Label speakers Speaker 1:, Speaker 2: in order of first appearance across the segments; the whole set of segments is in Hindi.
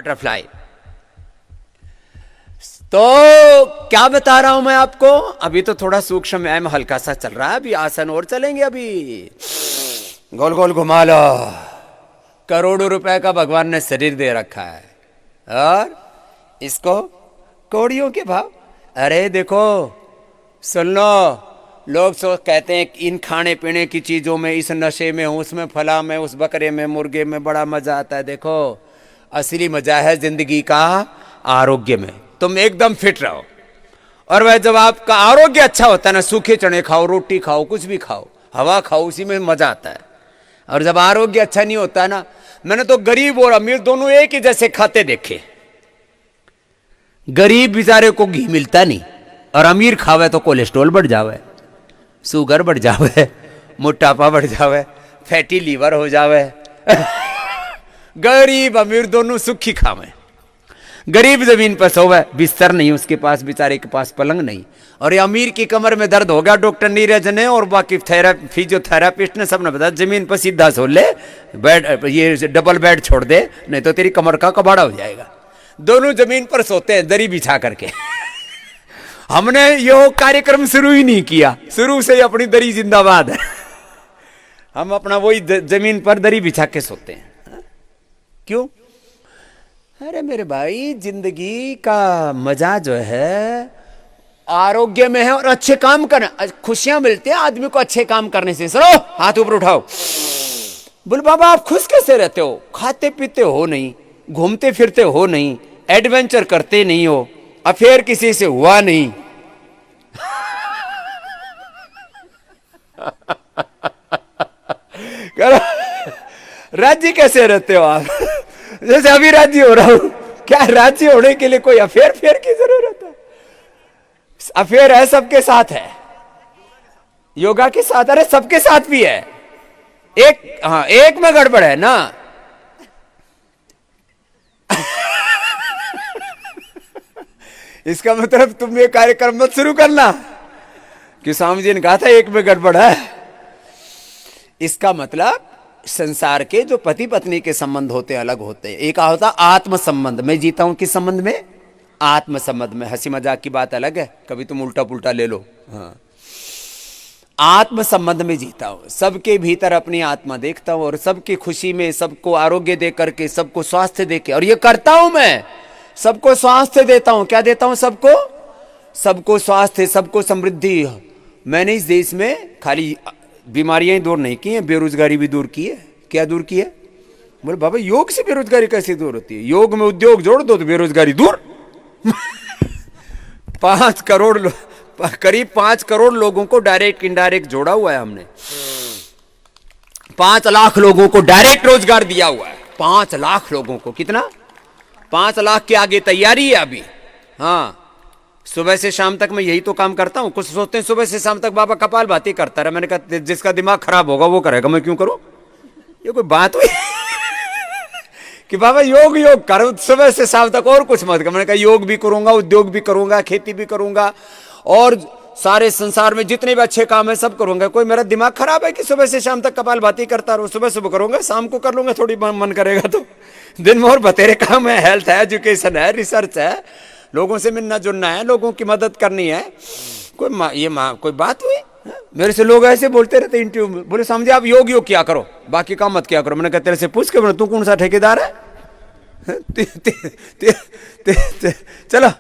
Speaker 1: बटरफ्लाई। तो क्या बता रहा हूं मैं आपको, अभी तो थोड़ा सूक्ष्म व्यायाम हल्का सा चल रहा है, अभी आसन और चलेंगे। अभी गोल गोल घुमा लो। करोड़ों रुपए का भगवान ने शरीर दे रखा है और इसको कौड़ियों के भाव। अरे देखो सुन लो, लोग कहते हैं इन खाने पीने की चीजों में, इस नशे में, उसमें फला में, उस बकरे में, मुर्गे में बड़ा मजा आता है। देखो असली मजा है जिंदगी का आरोग्य में। तुम एकदम फिट रहो, और वह जब आपका आरोग्य अच्छा होता है ना, सूखे चने खाओ, रोटी खाओ, कुछ भी खाओ, हवा खाओ, उसी में मजा आता है। और जब आरोग्य अच्छा नहीं होता ना, मैंने तो गरीब और अमीर दोनों एक ही जैसे खाते देखे। गरीब बेचारे को घी मिलता नहीं, और अमीर खावे तो कोलेस्ट्रॉल बढ़ जावे, शुगर बढ़ जावे, मोटापा बढ़ जावे, फैटी लीवर हो जावे। गरीब अमीर दोनों सुखी खावे। गरीब जमीन पर सोवे, बिस्तर नहीं उसके पास, बेचारे के पास पलंग नहीं। और ये अमीर की कमर में दर्द हो गया, डॉक्टर नीरज ने और बाकी फिजियोथेरापिस्ट ने सबने बताया जमीन पर सीधा सो ले, बेड ये डबल बेड छोड़ दे, नहीं तो तेरी कमर का कबाड़ा हो जाएगा। दोनों जमीन पर सोते हैं दरी बिछा करके। हमने यो कार्यक्रम शुरू ही नहीं किया, शुरू से ही अपनी दरी जिंदाबाद है। हम अपना वही जमीन पर दरी बिछा के सोते हैं। क्यों? अरे मेरे भाई, जिंदगी का मजा जो है आरोग्य में है, और अच्छे काम करना। खुशियां मिलती है आदमी को अच्छे काम करने से। सुनो, हाथ ऊपर उठाओ। बोल बाबा आप खुश कैसे रहते हो? खाते पीते हो नहीं, घूमते फिरते हो नहीं, एडवेंचर करते नहीं हो, अफेयर किसी से हुआ नहीं। राजी कैसे रहते हो आप? जैसे अभी राजी हो रहा हूं। क्या राजी होने के लिए कोई अफेयर फेयर की जरूरत है? अफेयर है सबके साथ है, योगा के साथ, अरे सबके साथ भी है। एक में गड़बड़ है ना। इसका मतलब तुम ये कार्यक्रम मत शुरू करना कि स्वामी जी ने कहा था एक में गड़बड़ है। इसका मतलब संसार के जो पति पत्नी के संबंध होते हैं अलग होते हैं। एक होता आत्म संबंध, मैं जीता हूं किस संबंध में? आत्म संबंध में। हंसी मजाक की बात अलग है, कभी तुम उल्टा पुल्टा ले लो। हाँ, आत्म संबंध में जीता हूं, सबके भीतर अपनी आत्मा देखता हूं, और सबकी खुशी में सबको आरोग्य दे करके, सबको स्वास्थ्य दे के, और ये करता हूं मैं, सबको स्वास्थ्य देता हूं। क्या देता हूं? सबको स्वास्थ्य, सबको समृद्धि। मैंने इस देश में खाली बीमारियां ही दूर नहीं की हैं, बेरोजगारी भी दूर की है। क्या दूर की है? बोले बाबा योग से बेरोजगारी कैसे दूर होती है? योग में उद्योग जोड़ दो तो बेरोजगारी दूर। 5 करोड़ करीब 5 करोड़ लोगों को डायरेक्ट इनडायरेक्ट जोड़ा हुआ है हमने। 5 लाख लोगों को डायरेक्ट रोजगार दिया हुआ है। 5 लाख लोगों को। कितना? 5 लाख के आगे तैयारी है अभी। हाँ, सुबह से शाम तक मैं यही तो काम करता हूं। कुछ सोचते हैं सुबह से शाम तक बाबा कपाल भाती करता रहा। मैंने कहा जिसका दिमाग खराब होगा वो करेगा, मैं क्यों करूं? ये कोई बात हुई? कि बाबा योग करो सुबह से शाम तक और कुछ मत कर। मैंने कहा योग भी करूंगा, उद्योग भी करूंगा, खेती भी करूंगा, और सारे संसार में जितने भी अच्छे काम है सब करूंगा। कोई मेरा दिमाग खराब है कि सुबह से शाम तक कपाल भाती करता रहूं? सुबह सुबह करूंगा, शाम को कर लूंगा, थोड़ी मन करेगा तो। दिन में और बतेरे काम है, हेल्थ है, एजुकेशन है, रिसर्च है, लोगों से मिलना जुलना है, लोगों की मदद करनी है। कोई बात हुई? मेरे से लोग ऐसे बोलते रहते इंटरव्यू में, बोले समझे आप योग किया करो, बाकी काम मत किया करो। मैंने कहा तेरे से पूछ के, तू कौन सा ठेकेदार है? चलो,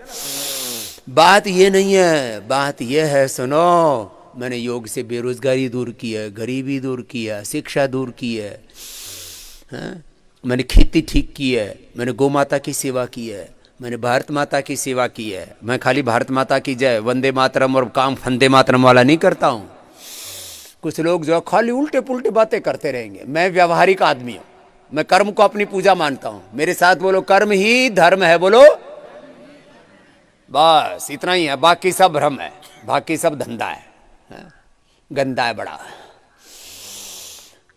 Speaker 1: बात ये नहीं है, बात ये है, सुनो, मैंने योग से बेरोजगारी दूर की है, गरीबी दूर की है, शिक्षा दूर की है, मैंने खेती ठीक की है, मैंने गौ माता की सेवा की है, मैंने भारत माता की सेवा की है। मैं खाली भारत माता की जय, वंदे मातरम और काम फंदे मातरम वाला नहीं करता हूं। कुछ लोग जो खाली उल्टे पुल्टे बातें करते रहेंगे। मैं व्यावहारिक आदमी हूं, मैं कर्म को अपनी पूजा मानता हूं। मेरे साथ बोलो, कर्म ही धर्म है। बोलो, बस इतना ही है, बाकी सब भ्रम है, बाकी सब धंधा है, गंदा है बड़ा।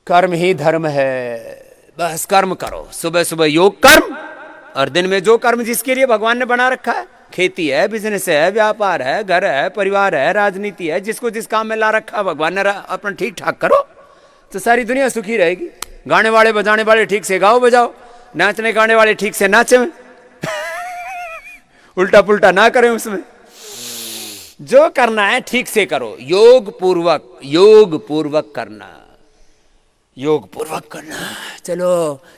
Speaker 1: कर्म ही धर्म है, बस कर्म करो। सुबह सुबह योग कर्म, और दिन में जो कर्म जिसके लिए भगवान ने बना रखा है, खेती है, बिजनेस है, व्यापार है, घर है, परिवार है, राजनीति है, जिसको जिस काम में ला रखा है भगवान ने, अपना ठीक ठाक करो तो सारी दुनिया सुखी रहेगी। गाने वाले बजाने वाले ठीक से गाओ बजाओ, नाचने गाने वाले ठीक से नाचे उल्टा पुल्टा ना करें उसमें। जो करना है ठीक से करो, योग पूर्वक करना, योग पूर्वक करना। चलो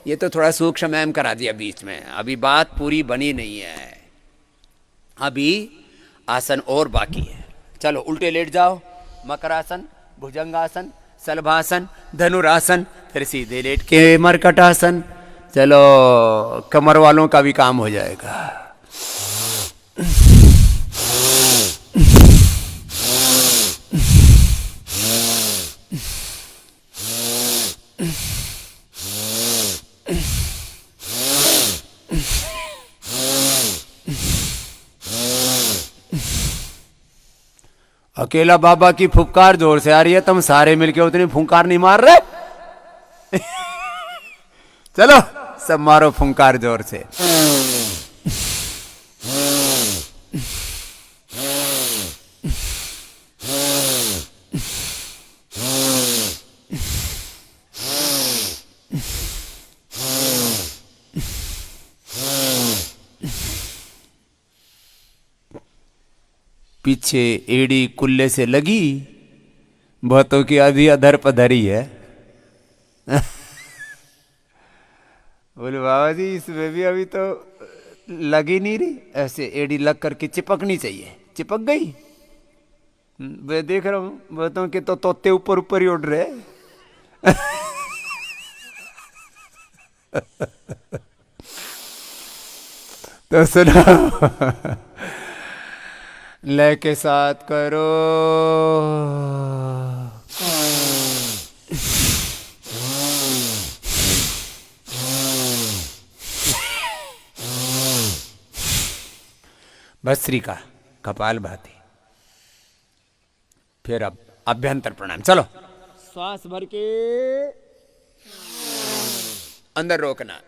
Speaker 1: ये तो थोड़ा सूक्ष्म मैम करा दिया बीच में, अभी बात पूरी बनी नहीं है, अभी आसन और बाकी है। चलो उल्टे लेट जाओ, मकरासन, भुजंगासन, सलभासन, धनुरासन, फिर सीधे लेट के मरकटासन। चलो कमर वालों का भी काम हो जाएगा। अकेला बाबा की फुफकार जोर से आ रही है, तुम सारे मिलके उतनी फुंकार नहीं मार रहे। चलो सब मारो फुंकार जोर से। पीछे एड़ी कुल्ले से लगी, बहुतों की आधी अधर पधरी है। बोले बाबा जी इसमें भी अभी तो लगी नहीं रही, ऐसे एड़ी लग करके चिपकनी चाहिए, चिपक गई। मैं देख रहा हूँ बहुतों के तो तोते ऊपर ऊपर ही उड़ रहे। तो सुना लय के साथ करो। भस्त्रिका, कपाल भाती, फिर अब अभ्यंतर प्रणाम। चलो श्वास भर के अंदर रोकना,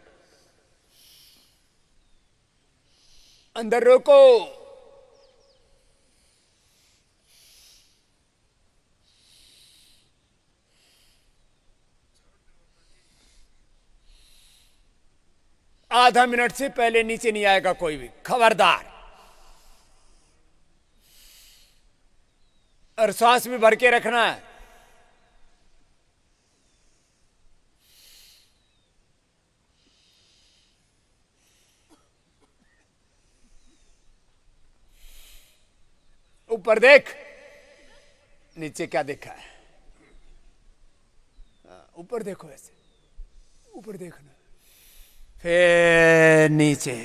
Speaker 1: अंदर रोको, आधा मिनट से पहले नीचे नहीं आएगा कोई भी, खबरदार। और सांस भी भर के रखना है। ऊपर देख, नीचे क्या देखा है? ऊपर देखो, ऐसे ऊपर देखना, फिर नीचे।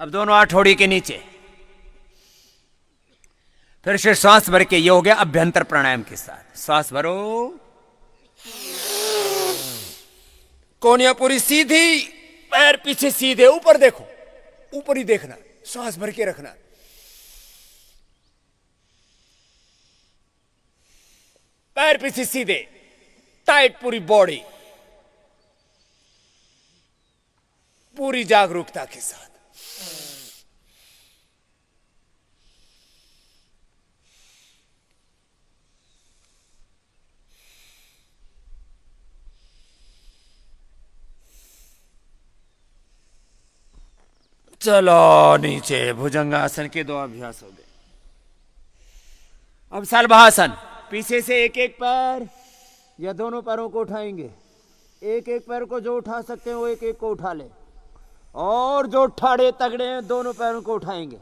Speaker 1: अब दोनों आठौड़ी के नीचे, फिर से सांस भर के। ये हो गया अभ्यंतर प्राणायाम के साथ। सांस भरो, कोनिया पूरी सीधी, पैर पीछे सीधे, ऊपर देखो, ऊपर ही देखना, सांस भर के रखना। पैर पीछे सीधे, टाइट पूरी बॉडी, पूरी जागरूकता के साथ। चलो नीचे, भुजंगासन के 2 अभ्यास हो गए। अब सलभासन, पीछे से एक एक पैर या दोनों पैरों को उठाएंगे। एक एक पैर को जो उठा सकते हैं वो एक एक को उठा ले, और जो ठाड़े तगड़े हैं दोनों पैरों को उठाएंगे।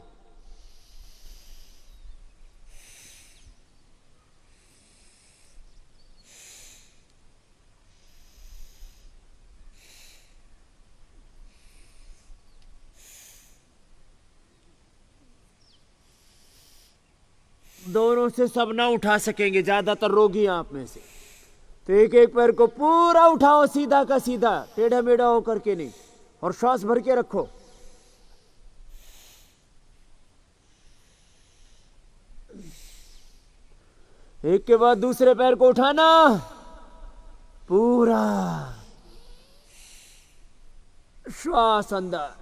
Speaker 1: दोनों से सब ना उठा सकेंगे, ज्यादातर रोगी आप में से, तो एक एक पैर को पूरा उठाओ, सीधा का सीधा, टेढ़ा मेढ़ा होकर के नहीं, और श्वास भर के रखो। एक के बाद दूसरे पैर को उठाना, पूरा श्वास अंदर,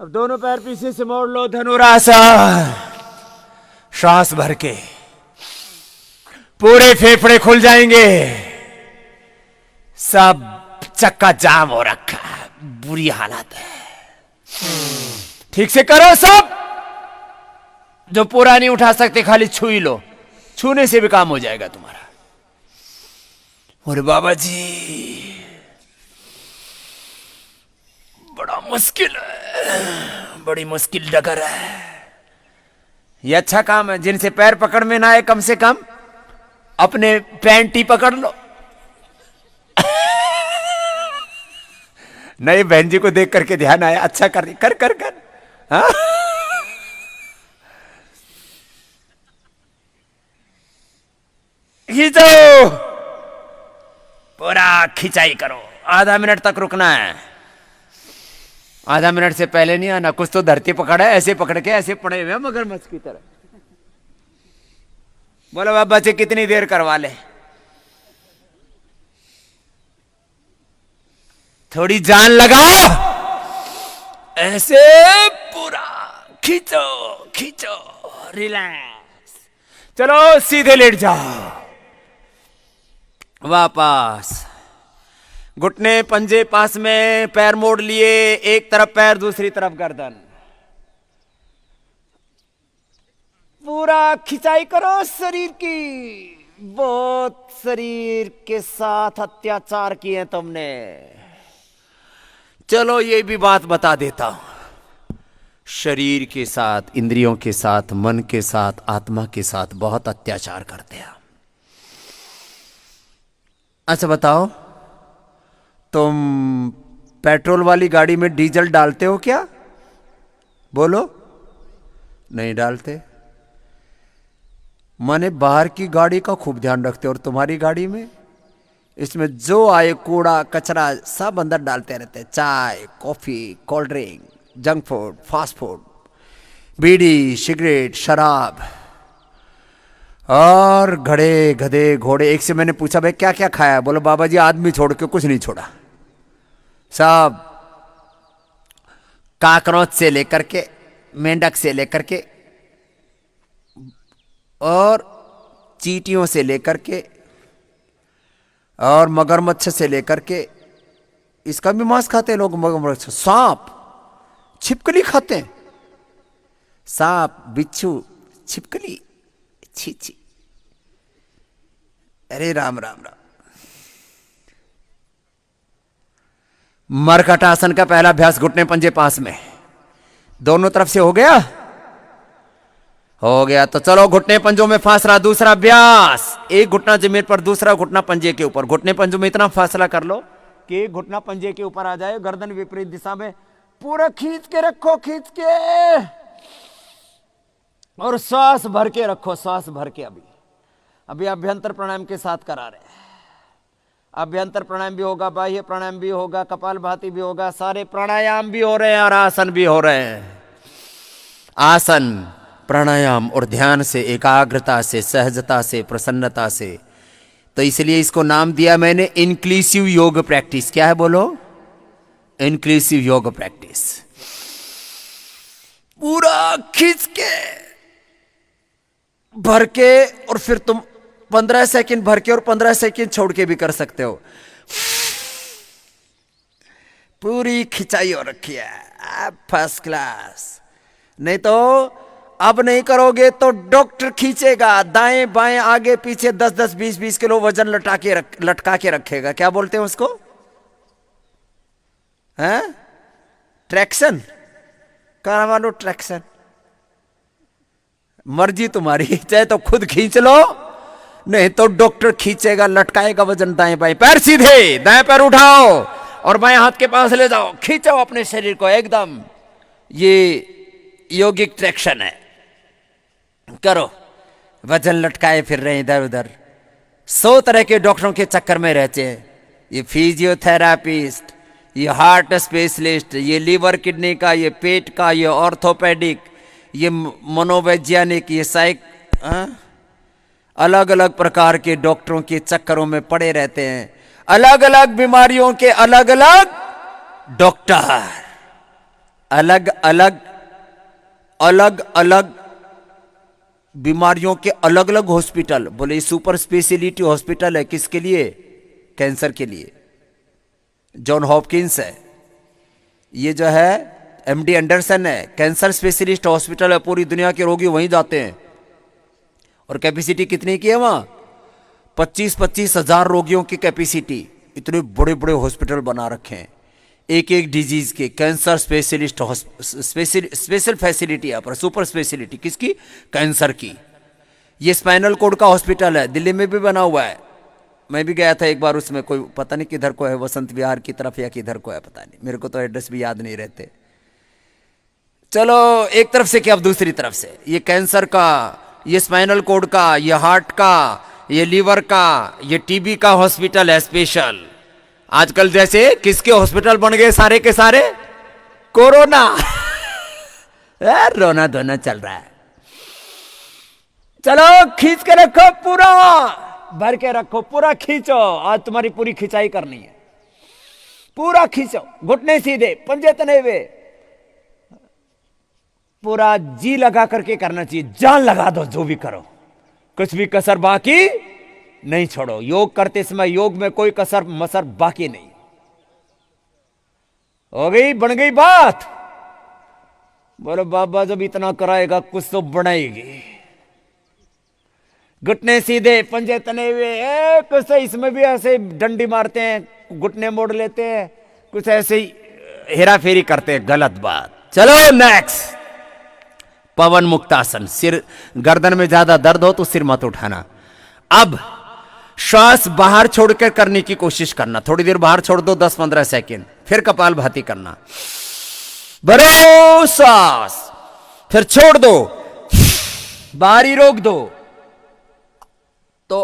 Speaker 1: अब दोनों पैर पीछे से मोड़ लो, धनुरासन। श्वास भर के पूरे फेफड़े खुल जाएंगे। सब चक्का जाम हो रखा है, बुरी हालत है। ठीक से करो सब। जो पूरा नहीं उठा सकते खाली छू ही लो, छूने से भी काम हो जाएगा तुम्हारा। और बाबा जी बड़ा मुश्किल है, बड़ी मुश्किल डगर है। ये अच्छा काम है, जिनसे पैर पकड़ में ना आए कम से कम अपने पैंट ही पकड़ लो। नए बहन जी को देख करके ध्यान आया, अच्छा कर कर कर कर। हाँ? खींचो, पूरा खिंचाई करो। आधा मिनट तक रुकना है। आधा मिनट से पहले नहीं आना। कुछ तो धरती पकड़ा है, ऐसे पकड़ के ऐसे पड़े हुए मगरमच्छ की तरह। बोलो बाबा से कितनी देर करवा ले, थोड़ी जान लगाओ। ऐसे पूरा खींचो खींचो, रिलैक्स। चलो सीधे लेट जाओ। वापस घुटने पंजे पास में, पैर मोड़ लिए, एक तरफ पैर दूसरी तरफ गर्दन। पूरा खिंचाई करो शरीर की। बहुत शरीर के साथ अत्याचार किए तुमने। चलो ये भी बात बता देता हूं, शरीर के साथ, इंद्रियों के साथ, मन के साथ, आत्मा के साथ बहुत अत्याचार करते हैं। अच्छा बताओ, तुम पेट्रोल वाली गाड़ी में डीजल डालते हो क्या? बोलो। नहीं डालते। माने बाहर की गाड़ी का खूब ध्यान रखते हो, और तुम्हारी गाड़ी में इसमें जो आए कूड़ा कचरा सब अंदर डालते रहते हैं। चाय, coffee, cold drink, junk food, fast food, बीड़ी, सिगरेट, शराब और घड़े गधे घोड़े। एक से मैंने पूछा भाई क्या क्या खाया? बोलो बाबा जी आदमी छोड़ के कुछ नहीं छोड़ा। सब काकरोच से लेकर के, मेंढक से लेकर के, और चींटियों से लेकर के, और मगरमच्छ से लेकर के, इसका भी मांस खाते हैं लोग। मगरमच्छ, सांप, छिपकली खाते हैं। सांप, बिच्छू, छिपकली, छी छी। अरे राम राम राम। मरकट आसन का पहला अभ्यास घुटने पंजे पास में, दोनों तरफ से हो गया। हो गया तो चलो घुटने पंजों में फासला। दूसरा अभ्यास, एक घुटना जमीन पर, दूसरा घुटना पंजे के ऊपर। घुटने पंजों में इतना फासला कर लो कि एक घुटना पंजे के ऊपर आ जाए, गर्दन विपरीत दिशा में। पूरा खींच के रखो, खींच के, और श्वास भर के रखो, श्वास भर के। अभी अभ्यंतर प्राणायाम के साथ करा रहे हैं। अभ्यंतर प्राणायाम भी होगा, बाह्य प्राणायाम भी होगा, कपालभाति भी होगा, सारे प्राणायाम भी हो रहे हैं और आसन भी हो रहे हैं। आसन, प्राणायाम और ध्यान से, एकाग्रता से, सहजता से, प्रसन्नता से। तो इसलिए इसको नाम दिया मैंने इंक्लूसिव योग प्रैक्टिस। क्या है बोलो? इंक्लूसिव योग प्रैक्टिस। पूरा खींच के, भर के, और फिर तुम 15 सेकंड भर के और 15 सेकंड छोड़ के भी कर सकते हो। पूरी खिंचाई हो रखी है, फर्स्ट क्लास। नहीं तो अब नहीं करोगे तो डॉक्टर खींचेगा, दाएं बाएं आगे पीछे 10-10, 20-20 किलो वजन लटका के रखेगा। क्या बोलते हैं उसको? हैं? ट्रैक्शन करवा लो, ट्रैक्शन। मर्जी तुम्हारी, चाहे तो खुद खींच लो, नहीं तो डॉक्टर खींचेगा, लटकाएगा वजन दाएं बाएं। पैर सीधे, दाएं पैर उठाओ और बाएं हाथ के पास ले जाओ, खींचो अपने शरीर को एकदम। ये योगिक ट्रैक्शन है। करो, वजन लटकाए फिर रहे इधर उधर। 100 तरह के डॉक्टरों के चक्कर में रहते हैं। ये फिजियोथेरापिस्ट, ये हार्ट स्पेशलिस्ट, ये लीवर किडनी का, ये पेट का, ये ऑर्थोपेडिक, ये मनोवैज्ञानिक, ये अलग अलग प्रकार के डॉक्टरों के चक्करों में पड़े रहते हैं। अलग अलग बीमारियों के अलग अलग डॉक्टर। अलग अलग अलग अलग बीमारियों के अलग अलग हॉस्पिटल। बोले सुपर स्पेशलिटी हॉस्पिटल है किसके लिए? कैंसर के लिए। जॉन हॉपकिंस है, ये जो है एमडी एंडरसन है, कैंसर स्पेशलिस्ट हॉस्पिटल है। पूरी दुनिया के रोगी वहीं जाते हैं। और कैपेसिटी कितनी की है वहां? 25-25 हजार रोगियों की कैपेसिटी। इतने बड़े बड़े हॉस्पिटल बना रखे हैं एक एक डिजीज के। कैंसर स्पेशलिस्ट स्पेशल फैसिलिटी यहाँ पर, सुपर स्पेशलिटी किसकी? कैंसर की। ये स्पाइनल कोड का हॉस्पिटल है, दिल्ली में भी बना हुआ है। मैं भी गया था एक बार उसमें, कोई पता नहीं किधर को है, वसंत विहार की तरफ या किधर को है पता नहीं, मेरे को तो एड्रेस भी याद नहीं रहते। चलो एक तरफ से क्या, अब दूसरी तरफ से ये कैंसर का, ये स्पाइनल कोड का, ये हार्ट का, ये लीवर का, ये टीबी का हॉस्पिटल है स्पेशल। आजकल जैसे किसके हॉस्पिटल बन गए सारे के सारे? कोरोना। रोना धोना चल रहा है। चलो खींच के रखो, पूरा भर के रखो, पूरा खींचो। आज तुम्हारी पूरी खिंचाई करनी है, पूरा खींचो, घुटने सीधे, पंजे तने हुए, पूरा जी लगा करके करना चाहिए। जान लगा दो, जो भी करो, कुछ भी कसर बाकी नहीं छोड़ो। योग करते समय योग में कोई कसर मसर बाकी नहीं। हो गई, बन गई बात? बोलो बाबा जब इतना कराएगा कुछ तो बनाएगी। घुटने सीधे, पंजे तने हुए, कुछ इसमें भी ऐसे डंडी मारते हैं, घुटने मोड़ लेते हैं, कुछ ऐसे ही हेरा फेरी करते हैं, गलत बात। चलो नेक्स्ट, पवन मुक्तासन। सिर गर्दन में ज्यादा दर्द हो तो सिर मत उठाना। अब श्वास बाहर छोड़कर करने की कोशिश करना। थोड़ी देर बाहर छोड़ दो, 10-15 सेकेंड, फिर कपालभाति करना। भरो श्वास, फिर छोड़ दो, बाहर ही रोक दो। तो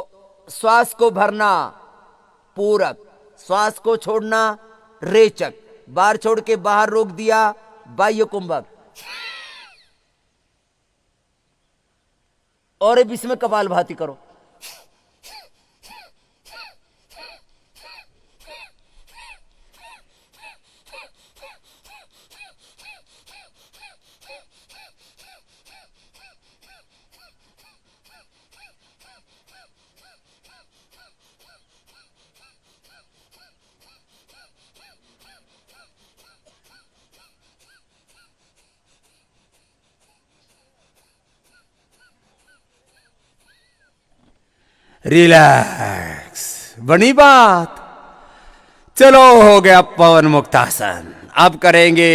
Speaker 1: श्वास को भरना पूरक, श्वास को छोड़ना रेचक, बाहर छोड़ के बाहर रोक दिया बाह्य कुंभक। और अब इसमें कपालभाति करो। रिलैक्स, बनी बात। चलो हो गया पवन मुक्तासन। अब करेंगे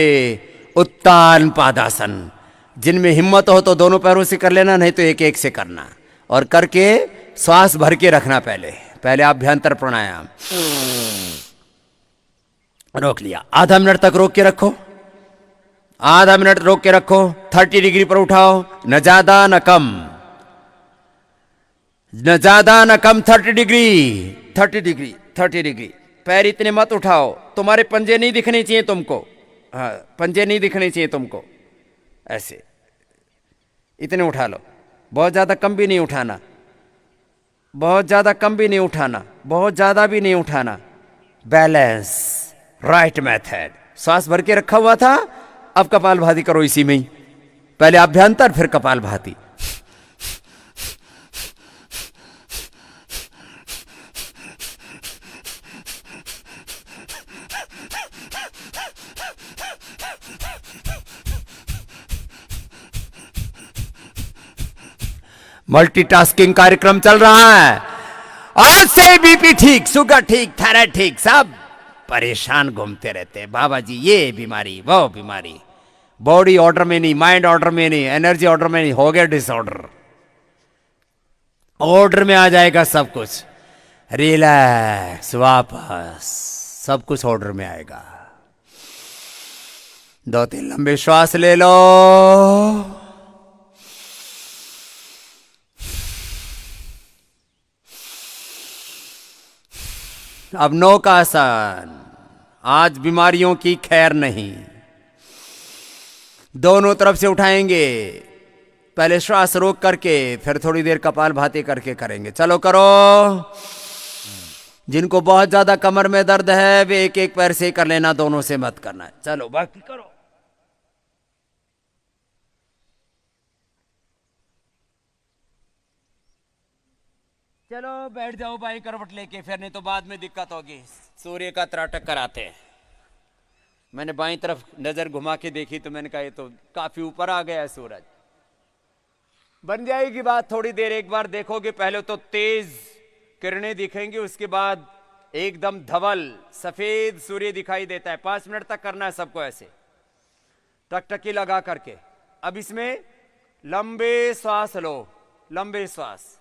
Speaker 1: उत्तान पादासन। जिनमें हिम्मत हो तो दोनों पैरों से कर लेना, नहीं तो एक एक से करना। और करके श्वास भर के रखना। पहले अभ्यंतर प्राणायाम रोक लिया, आधा मिनट तक रोक के रखो, आधा मिनट रोक के रखो। 30 डिग्री पर उठाओ, न ज्यादा न कम, न ज्यादा न कम। 30 डिग्री, 30 डिग्री, 30 डिग्री। पैर इतने मत उठाओ, तुम्हारे पंजे नहीं दिखने चाहिए तुमको। हाँ, पंजे नहीं दिखने चाहिए तुमको, ऐसे इतने उठा लो। बहुत ज्यादा कम भी नहीं उठाना, बहुत ज्यादा कम भी नहीं उठाना, बहुत ज्यादा भी नहीं उठाना। Balance, right method. सांस भर के रखा हुआ था, अब कपालभाति करो इसी में ही। पहले अभ्यंतर, फिर कपालभाति। मल्टीटास्किंग कार्यक्रम चल रहा है। आज से बीपी ठीक, शुगर ठीक, थायराइड ठीक, सब परेशान घूमते रहते हैं। बाबा जी ये बीमारी, वो बीमारी, बॉडी ऑर्डर में नहीं, माइंड ऑर्डर में नहीं, एनर्जी ऑर्डर में नहीं, हो गया डिसऑर्डर। ऑर्डर में आ जाएगा सब कुछ। रिलैक्स, वापस सब कुछ ऑर्डर में आएगा। 2-3 लंबे श्वास ले लो। अब नौकासन। आज बीमारियों की खैर नहीं। दोनों तरफ से उठाएंगे, पहले श्वास रोक करके, फिर थोड़ी देर कपालभाति करके करेंगे। चलो करो। जिनको बहुत ज्यादा कमर में दर्द है वे एक एक पैर से कर लेना, दोनों से मत करना। चलो बाकी करो। चलो बैठ जाओ भाई करवट लेके, फिर नहीं तो बाद में दिक्कत होगी। सूर्य का त्राटक कराते हैं। मैंने बाईं तरफ नजर घुमा के देखी तो मैंने कहा ये तो काफी ऊपर आ गया है सूरज। बन जाएगी बात थोड़ी देर, एक बार देखोगे पहले तो तेज किरणें दिखेंगी, उसके बाद एकदम धवल सफेद सूर्य दिखाई देता है। 5 मिनट तक करना है सबको ऐसे टकटकी लगा करके। अब इसमें लंबे श्वास लो, लंबे श्वास,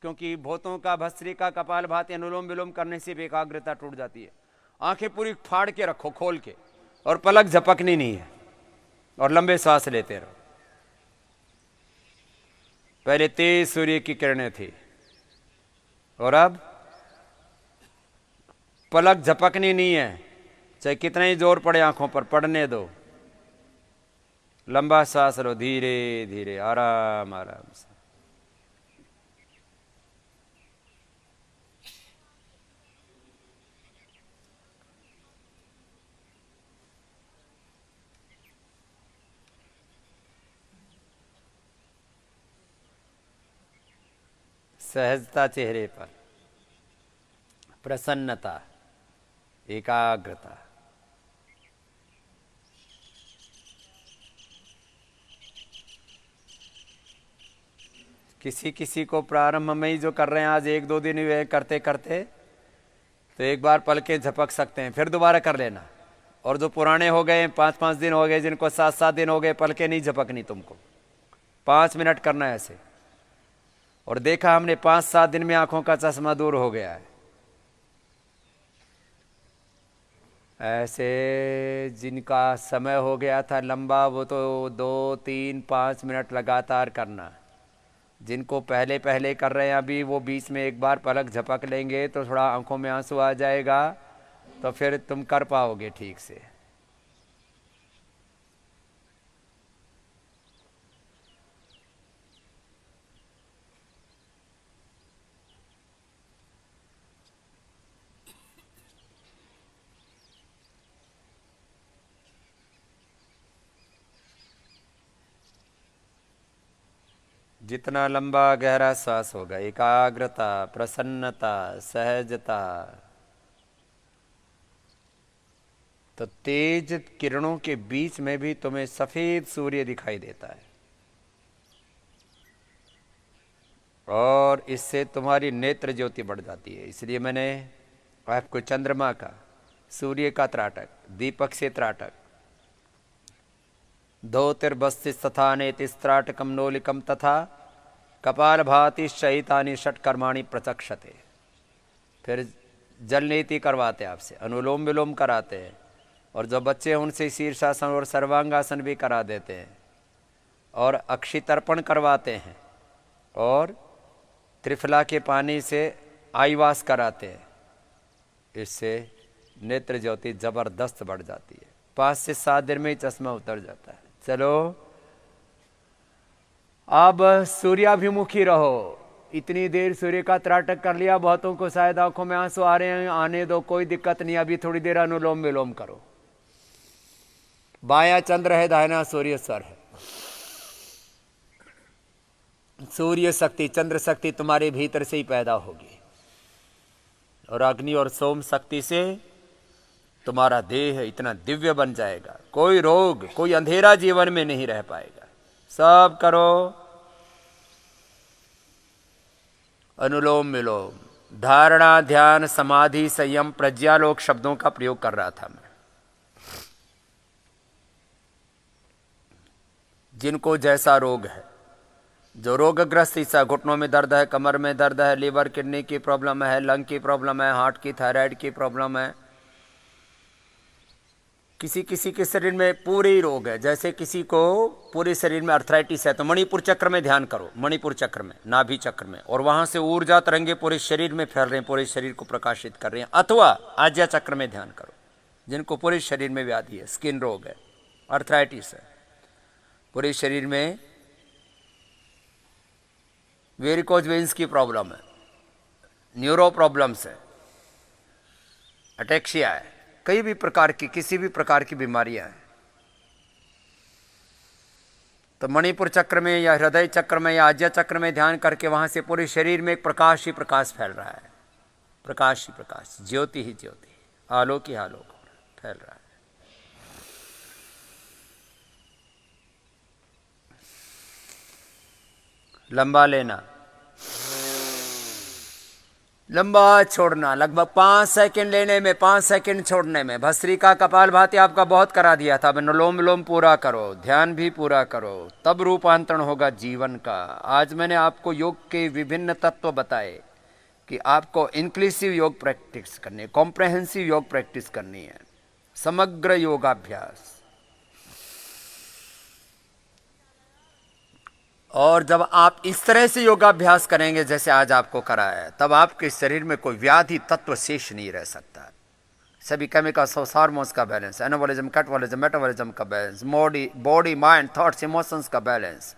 Speaker 1: क्योंकि भूतों का, भस्त्रिका, कपाल भाती, अनुलोम विलोम करने से भी एकाग्रता टूट जाती है। आंखें पूरी फाड़ के रखो खोल के, और पलक झपकनी नहीं है, और लंबे सांस लेते रहो। पहले तेज सूर्य की किरणें थी और अब पलक झपकनी नहीं है, चाहे कितना ही जोर पड़े आंखों पर, पड़ने दो। लंबा सांस लो, धीरे धीरे, आराम आराम से। सहजता चेहरे पर, प्रसन्नता, एकाग्रता। किसी किसी को प्रारंभ में ही जो कर रहे हैं, आज 1-2 दिन हुए करते करते, तो एक बार पलकें झपक सकते हैं, फिर दोबारा कर लेना। और जो पुराने हो गए, 5-5 दिन हो गए, जिनको 7-7 दिन हो गए, पलकें नहीं झपकनी तुमको। 5 मिनट करना है ऐसे। और देखा हमने 5-7 दिन में आंखों का चश्मा दूर हो गया है। ऐसे जिनका समय हो गया था लंबा, वो तो 2-3-5 मिनट लगातार करना। जिनको पहले पहले कर रहे हैं अभी, वो बीच में एक बार पलक झपक लेंगे तो थोड़ा आंखों में आंसू आ जाएगा, तो फिर तुम कर पाओगे ठीक से। जितना लंबा गहरा सांस होगा, एकाग्रता, प्रसन्नता, सहजता, तो तेज किरणों के बीच में भी तुम्हें सफेद सूर्य दिखाई देता है। और इससे तुम्हारी नेत्र ज्योति बढ़ जाती है। इसलिए मैंने आपको चंद्रमा का, सूर्य का त्राटक, दीपक से त्राटक, धोतिर्बस्ति स्थाने तिस्त्राटकम नोलिकम तथा कपाल भाति शयितानि षट कर्माणि प्रचक्षते। फिर जल नीति करवाते हैं आपसे, अनुलोम विलोम कराते हैं, और जो बच्चे हैं उनसे शीर्षासन और सर्वांगासन भी करा देते हैं, और अक्षितर्पण करवाते हैं, और त्रिफला के पानी से आईवास कराते हैं। इससे नेत्र ज्योति जबरदस्त बढ़ जाती है। 5 से 7 दिन में ही चश्मा उतर जाता है। चलो अब सूर्याभिमुखी रहो। इतनी देर सूर्य का त्राटक कर लिया, बहुतों को शायद आंखों में आंसू आ रहे हैं, आने दो, कोई दिक्कत नहीं। अभी थोड़ी देर अनुलोम विलोम करो। बायां चंद्र है, दाहिना सूर्य सर है। सूर्य शक्ति, चंद्र शक्ति तुम्हारे भीतर से ही पैदा होगी, और अग्नि और सोम शक्ति से तुम्हारा देह इतना दिव्य बन जाएगा, कोई रोग, कोई अंधेरा जीवन में नहीं रह पाएगा। सब करो अनुलोम विलोम। धारणा, ध्यान, समाधि, संयम, प्रज्ञालोक शब्दों का प्रयोग कर रहा था मैं। जिनको जैसा रोग है, जो रोगग्रस्त हिस्सा, घुटनों में दर्द है, कमर में दर्द है, लीवर किडनी की प्रॉब्लम है, लंग की प्रॉब्लम है, हार्ट की, थायराइड की प्रॉब्लम है, किसी किसी के शरीर में पूरे ही रोग है, जैसे किसी को पूरे शरीर में अर्थराइटिस है, तो मणिपुर चक्र में ध्यान करो, मणिपुर चक्र में, नाभि चक्र में, और वहां से ऊर्जा तरंगे पूरे शरीर में फैल रहे हैं, पूरे शरीर को प्रकाशित कर रहे हैं। अथवा आज्ञा चक्र में ध्यान करो, जिनको पूरे शरीर में व्याधि है, स्किन रोग है, अर्थराइटिस है, पूरे शरीर में वेरिकोज वेन्स की प्रॉब्लम है, न्यूरो प्रॉब्लम्स है, अटैक्सिया है, कई भी प्रकार की, किसी भी प्रकार की बीमारियां हैं, तो मणिपुर चक्र में या हृदय चक्र में या आज्ञा चक्र में ध्यान करके वहां से पूरे शरीर में एक प्रकाश ही प्रकाश फैल रहा है, प्रकाश ही प्रकाश, ज्योति ही ज्योति, आलोक ही आलोक फैल रहा है। लंबा लेना, लंबा छोड़ना, लगभग 5 सेकंड लेने में 5 सेकंड छोड़ने में। भस्त्रिका कपालभाति आपका बहुत करा दिया था। अब अनुलोम विलोम पूरा करो, ध्यान भी पूरा करो, तब रूपांतरण होगा जीवन का। आज मैंने आपको योग के विभिन्न तत्व बताए कि आपको इंक्लूसिव योग प्रैक्टिस करनी है, कॉम्प्रहेंसिव योग प्रैक्टिस करनी है, समग्र योगाभ्यास। और जब आप इस तरह से योगाभ्यास करेंगे जैसे आज आपको कराया है, तब आपके शरीर में कोई व्याधि तत्व शेष नहीं रह सकता। सभी केमिकल्स, हार्मोन्स का बैलेंस, एनाबॉलिज्म, कैटाबॉलिज्म, मेटाबॉलिज्म का balance, body mind thoughts emotions का बैलेंस,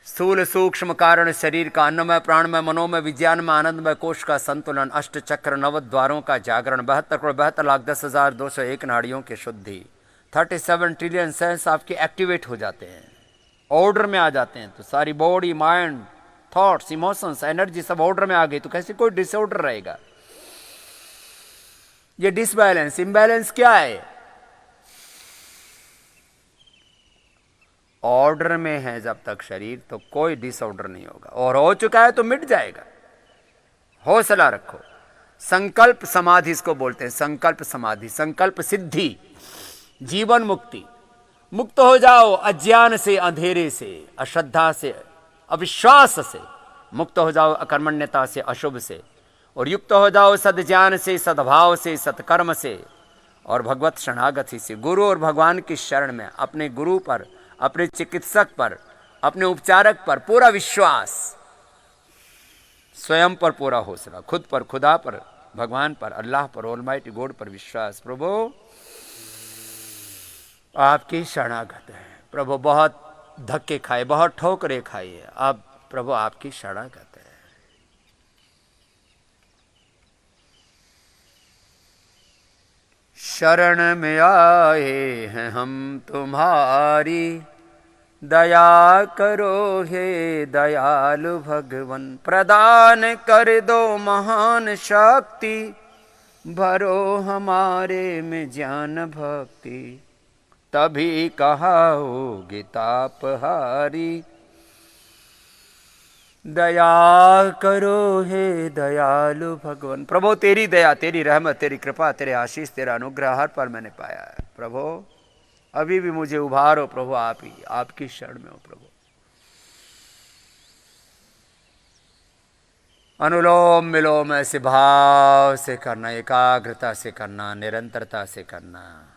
Speaker 1: स्थूल सूक्ष्म कारण शरीर का, अन्नमय प्राणमय मनोमय विज्ञानमय आनंदमय कोश का संतुलन, अष्ट चक्र नव द्वारों का जागरण, 72,72,10,201 नाड़ियों की शुद्धि, 37 ट्रिलियन सेल्स आपके एक्टिवेट हो जाते हैं, ऑर्डर में आ जाते हैं। तो सारी body mind thoughts emotions energy सब ऑर्डर में आ गई, तो कैसे कोई डिसऑर्डर रहेगा। ये डिसबैलेंस इम्बैलेंस क्या है? ऑर्डर में है जब तक शरीर, तो कोई डिसऑर्डर नहीं होगा, और हो चुका है तो मिट जाएगा। हौसला रखो। संकल्प समाधि इसको बोलते हैं, संकल्प समाधि, संकल्प सिद्धि, जीवन मुक्ति। मुक्त हो जाओ अज्ञान से, अंधेरे से, अश्रद्धा से, अविश्वास से। मुक्त हो जाओ अकर्मण्यता से, अशुभ से, और युक्त हो जाओ सद्ज्ञान से, सद्भाव से, सत्कर्म से, और भगवत शरणागति से। गुरु और भगवान की शरण में अपने गुरु पर, अपने चिकित्सक पर, अपने उपचारक पर पूरा विश्वास, स्वयं पर पूरा हौसला, खुद पर, खुदा पर, भगवान पर, अल्लाह पर, ऑलमाइटी गॉड पर विश्वास। प्रभु आपकी शरणागत है। प्रभु बहुत धक्के खाए, बहुत ठोकरे खाई है, अब प्रभु आपकी शरणागत है। शरण में आए हैं हम तुम्हारी, दया करो हे दयालु भगवन। प्रदान कर दो महान शक्ति, भरो हमारे में ज्ञान भक्ति। तभी कहाओगे तापहारी, दया करो हे दयालु भगवान। प्रभु तेरी दया, तेरी रहमत, तेरी कृपा, तेरे आशीष, तेरा अनुग्रह हर पर मैंने पाया है। प्रभु अभी भी मुझे उभारो प्रभु, आप ही, आपकी शरण में हो प्रभु। अनुलोम विलोम ऐसे भाव से करना, एकाग्रता से करना, निरंतरता से करना।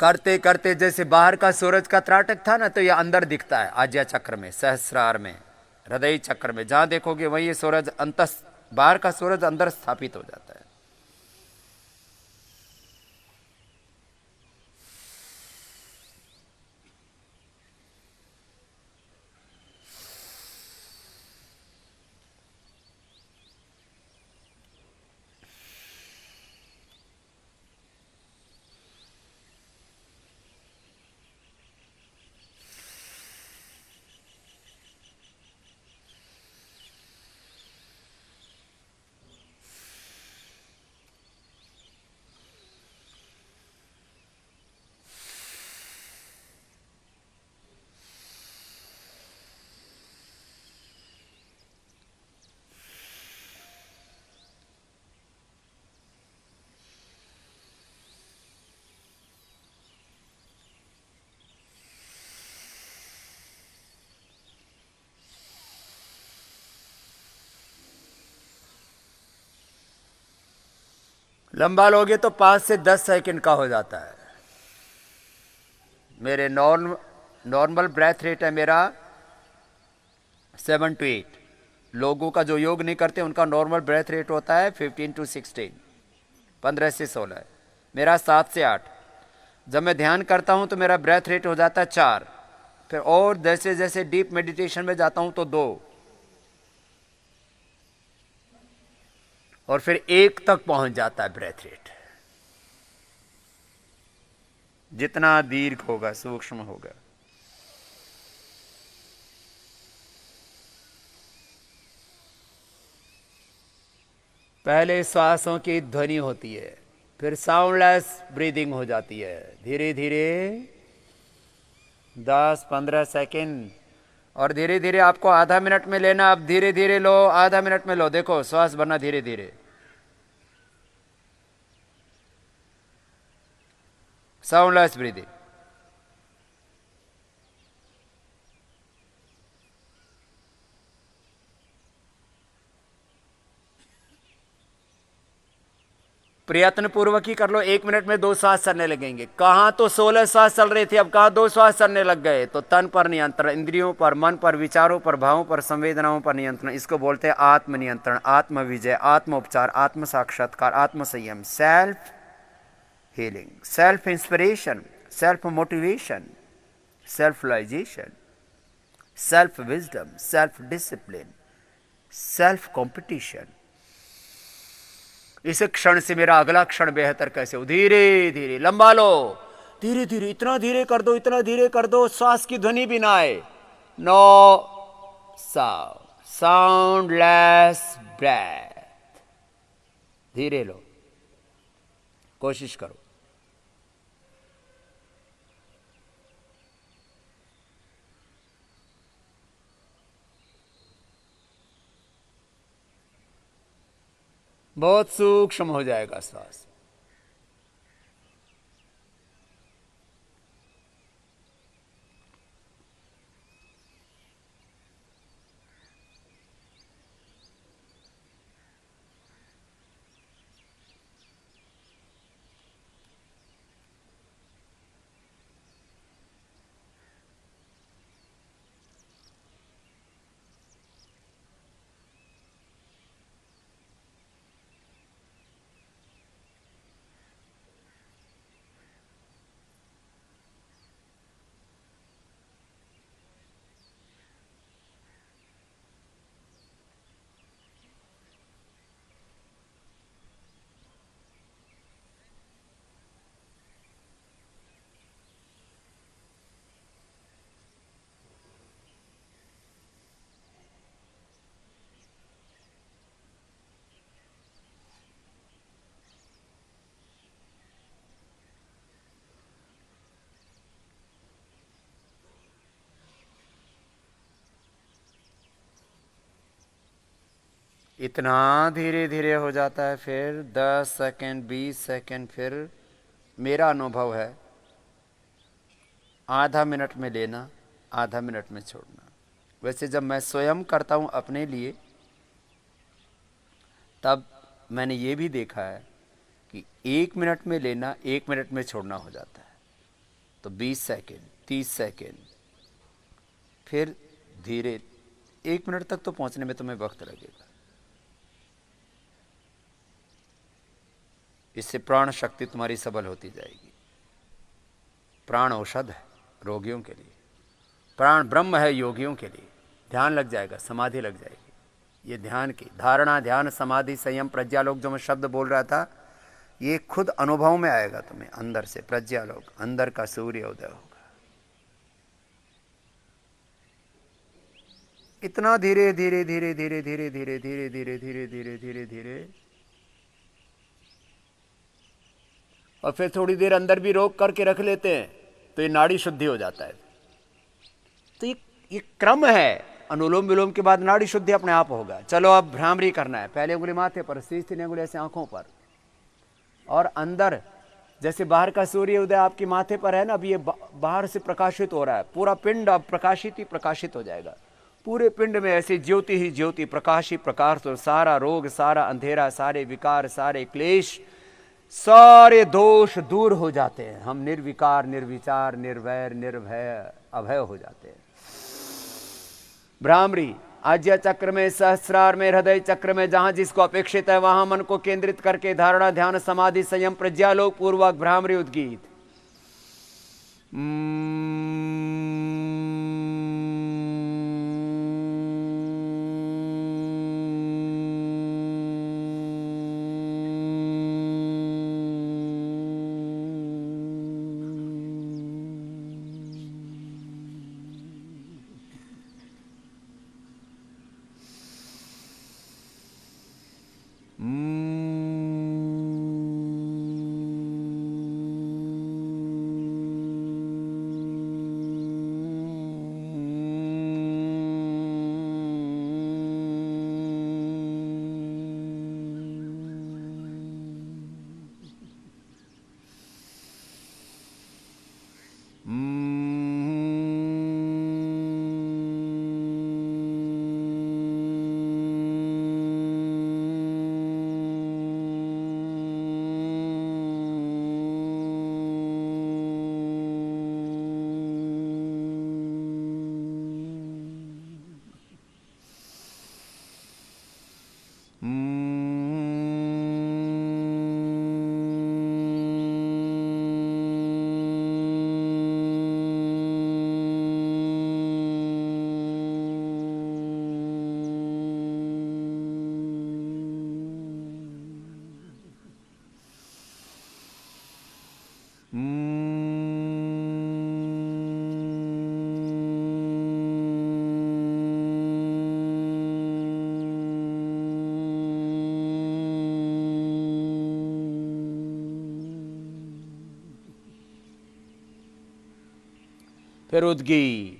Speaker 1: करते करते जैसे बाहर का सूरज का त्राटक था ना, तो यह अंदर दिखता है आज्ञा चक्र में, सहस्रार में, हृदय चक्र में। जहां देखोगे वहीं ये सूरज बाहर का सूरज अंदर स्थापित हो जाता है। लंबा लोगे तो 5 से 10 सेकंड का हो जाता है। मेरे नॉर्मल ब्रेथ रेट है मेरा 7 to 8। लोगों का जो योग नहीं करते उनका नॉर्मल ब्रेथ रेट होता है 15 to 16, 15 से 16। मेरा 7 से 8। जब मैं ध्यान करता हूं तो मेरा ब्रेथ रेट हो जाता है 4। फिर और जैसे जैसे डीप मेडिटेशन में जाता हूं तो 2, और फिर 1 तक पहुंच जाता है ब्रेथ रेट। जितना दीर्घ होगा, सूक्ष्म होगा। पहले श्वासों की ध्वनि होती है, फिर साउंडलेस ब्रीदिंग हो जाती है। धीरे धीरे 10-15 सेकेंड, और धीरे धीरे आपको आधा मिनट में लेना। अब धीरे धीरे लो, आधा मिनट में लो। देखो श्वास भरना धीरे धीरे, साउंडलेस ब्रीदिंग। प्रयत्न पूर्वक ही कर लो। 1 मिनट में 2 श्वास चलने लगेंगे। कहां तो 16 श्वास चल रहे थे, अब कहां 2 श्वास चलने लग गए। तो तन पर नियंत्रण, इंद्रियों पर, मन पर, विचारों पर, भावों पर, संवेदनाओं पर नियंत्रण। इसको बोलते हैं आत्म नियंत्रण, आत्म विजय, आत्म उपचार, आत्म साक्षात्कार, आत्म संयम, self healing, self inspiration, self motivation, self realisation, self wisdom, self discipline, self competition. इस क्षण से मेरा अगला क्षण बेहतर कैसे हो। धीरे धीरे लंबा लो, धीरे धीरे, इतना धीरे कर दो, इतना धीरे कर दो श्वास की ध्वनि भी ना आए। No sound, soundless breath. धीरे लो, कोशिश करो। बहुत सूक्ष्म हो जाएगा श्वास। इतना धीरे धीरे हो जाता है। फिर 10 सेकेंड, 20 सेकेंड। फिर मेरा अनुभव है आधा मिनट में लेना, आधा मिनट में छोड़ना। वैसे जब मैं स्वयं करता हूं अपने लिए, तब मैंने ये भी देखा है कि 1 मिनट में लेना, 1 मिनट में छोड़ना हो जाता है। तो 20 सेकेंड, 30 सेकेंड, फिर धीरे 1 मिनट तक तो पहुंचने में तुम्हें वक्त लगेगा। इससे प्राण शक्ति तुम्हारी सबल होती जाएगी। प्राण औषध है रोगियों के लिए, प्राण ब्रह्म है योगियों के लिए। ध्यान लग जाएगा, समाधि लग जाएगी। ये ध्यान की धारणा, ध्यान, समाधि, संयम, प्रज्ञालोक जो मैं शब्द बोल रहा था, ये खुद अनुभव में आएगा तुम्हें अंदर से। प्रज्ञालोक, अंदर का सूर्य उदय होगा। इतना धीरे धीरे धीरे धीरे धीरे धीरे धीरे धीरे धीरे धीरे धीरे धीरे, और फिर थोड़ी देर अंदर भी रोक करके रख लेते हैं तो ये नाड़ी शुद्धि हो जाता है। तो ये क्रम है। अनुलोम विलोम के बाद नाड़ी शुद्धि अपने आप होगा। चलो अब भ्रामरी करना है। पहले उंगली माथे पर, 3 उंगली ऐसे आंखों पर, और अंदर जैसे बाहर का सूर्य उदय आपके माथे पर है ना, अब ये बाहर से प्रकाशित हो रहा है। पूरा पिंड अब प्रकाशित ही प्रकाशित हो जाएगा। पूरे पिंड में ऐसे ज्योति ही ज्योति, प्रकाश ही प्रकाश। तो सारा रोग, सारा अंधेरा, सारे विकार, सारे क्लेश, सारे दोष दूर हो जाते हैं। हम निर्विकार, निर्विचार, निर्वैर, निर्भय अभय हो जाते हैं। भ्रामरी आज्ञा चक्र में, सहस्रार में, हृदय चक्र में, जहां जिसको अपेक्षित है वहां मन को केंद्रित करके धारणा, ध्यान, समाधि, संयम, प्रज्ञालोक पूर्वक भ्रामरी उद्गीत। फिर उद्गीत।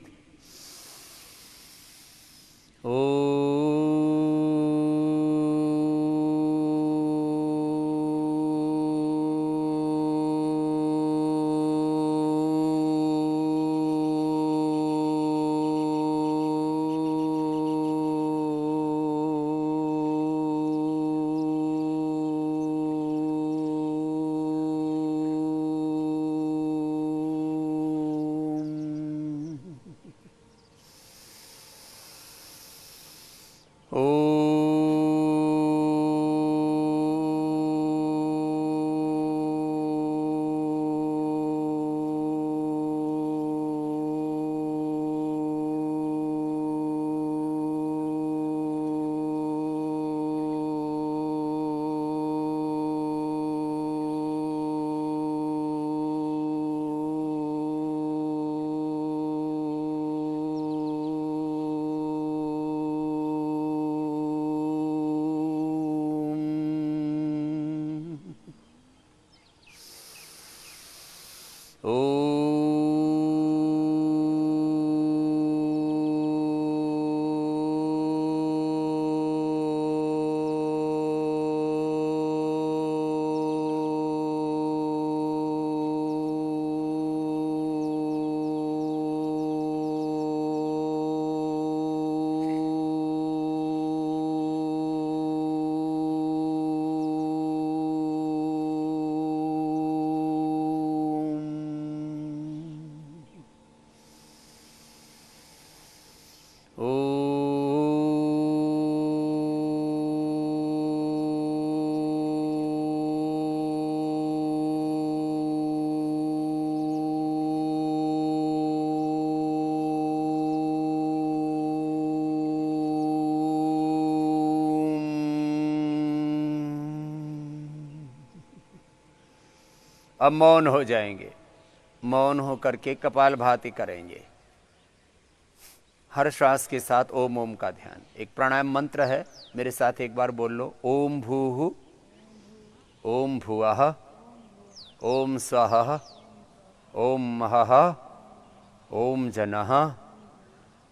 Speaker 1: अब मौन हो जाएंगे, मौन हो करके कपाल भाती करेंगे। हर श्वास के साथ ओम ओम का ध्यान। एक प्राणायाम मंत्र है, मेरे साथ एक बार बोल लो। ओम भूः, ओम भुवः, ओम स्वः, ओम महः, ओम जनः,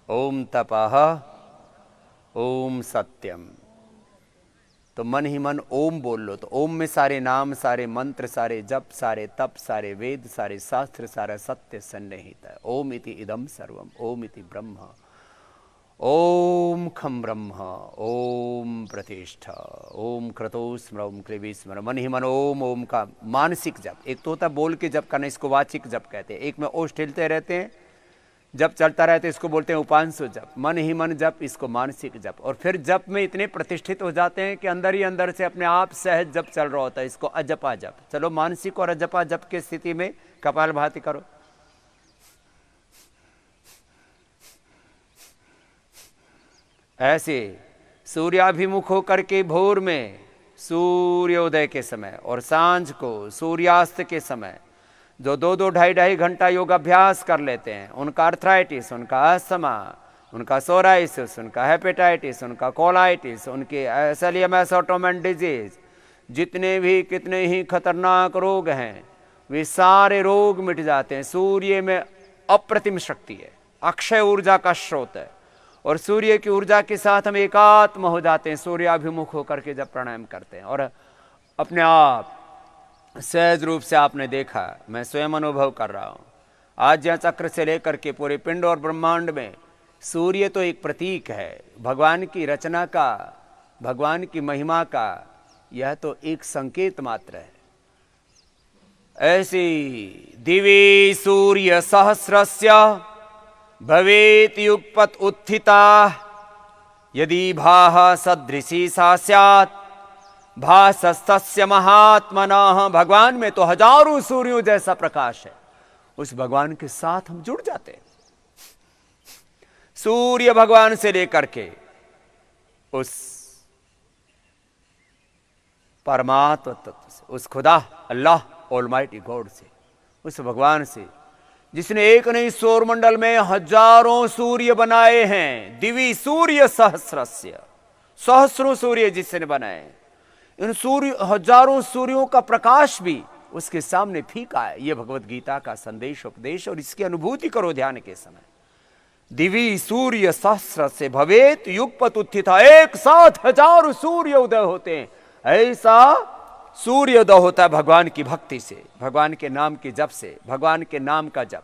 Speaker 1: ओम तपः, ओम सत्यम। तो मन ही मन ओम बोल लो। तो ओम में सारे नाम, सारे मंत्र, सारे जप, सारे तप, सारे वेद, सारे शास्त्र, सारा सत्य सन्निहित है। ओम इति इदम सर्वम, ओम इति ब्रह्म, ओम खम ब्रह्म, ओम प्रतिष्ठा, ओम क्रतो स्मर, ओम क्लीबी स्मर। मन ही मन ओम ओम का मानसिक जप। एक तो होता बोल के जप करना, इसको वाचिक जप कहते हैं। एक में ओष्ठ हिलते रहते हैं, जप चलता रहे तो इसको बोलते हैं उपांशु जप, मन ही मन जप, इसको मानसिक जप। और फिर जप में इतने प्रतिष्ठित हो जाते हैं कि अंदर ही अंदर से अपने आप सहज जप चल रहा होता है, इसको अजपा जप। चलो मानसिक और अजपा जप की स्थिति में कपालभाति करो। ऐसे सूर्याभिमुख होकर के भोर में सूर्योदय के समय और सांझ को सूर्यास्त के समय जो 2-2 ढाई घंटा योगाभ्यास कर लेते हैं, उनका अर्थराइटिस, उनका अस्थमा, उनका सोराइसिस, उनका हेपेटाइटिस, उनका कोलाइटिस, उनके सेलियमस ऑटोमन डिजीज, जितने भी कितने ही खतरनाक रोग हैं, वे सारे रोग मिट जाते हैं। सूर्य में अप्रतिम शक्ति है, अक्षय ऊर्जा का स्रोत है, और सूर्य की ऊर्जा के साथ हम एकात्म हो जाते हैं सूर्याभिमुख होकर के जब प्राणायाम करते हैं। और अपने आप सहज रूप से आपने देखा, मैं स्वयं अनुभव कर रहा हूँ, आज्ञा चक्र से लेकर के पूरे पिंड और ब्रह्मांड में सूर्य तो एक प्रतीक है भगवान की रचना का, भगवान की महिमा का, यह तो एक संकेत मात्र है। ऐसी दिवि सूर्य सहस्रस्य भवेत युगपत उत्थिता, यदि भाः सदृशी सा स्यात् भासस्तस्य महात्मनः। भगवान में तो हजारों सूर्यों जैसा प्रकाश है, उस भगवान के साथ हम जुड़ जाते हैं। सूर्य भगवान से लेकर के उस परमात्मा तत्व से, उस खुदा अल्लाह ऑलमाइटी गॉड से, उस भगवान से जिसने एक नहीं सौरमंडल में हजारों सूर्य बनाए हैं। दिवि सूर्य सहस्रस्य, सहस्रों सूर्य जिसने बनाए, इन सूर्य हजारों सूर्यों का प्रकाश भी उसके सामने फीका है। यह भगवत गीता का संदेश उपदेश, और इसकी अनुभूति करो ध्यान के समय। दिवि सूर्य सहस्र से भवेत युगपत उत्थिता, एक साथ हजारों सूर्य उदय होते हैं। ऐसा सूर्योदय होता है भगवान की भक्ति से, भगवान के नाम के जप से, भगवान के नाम का जप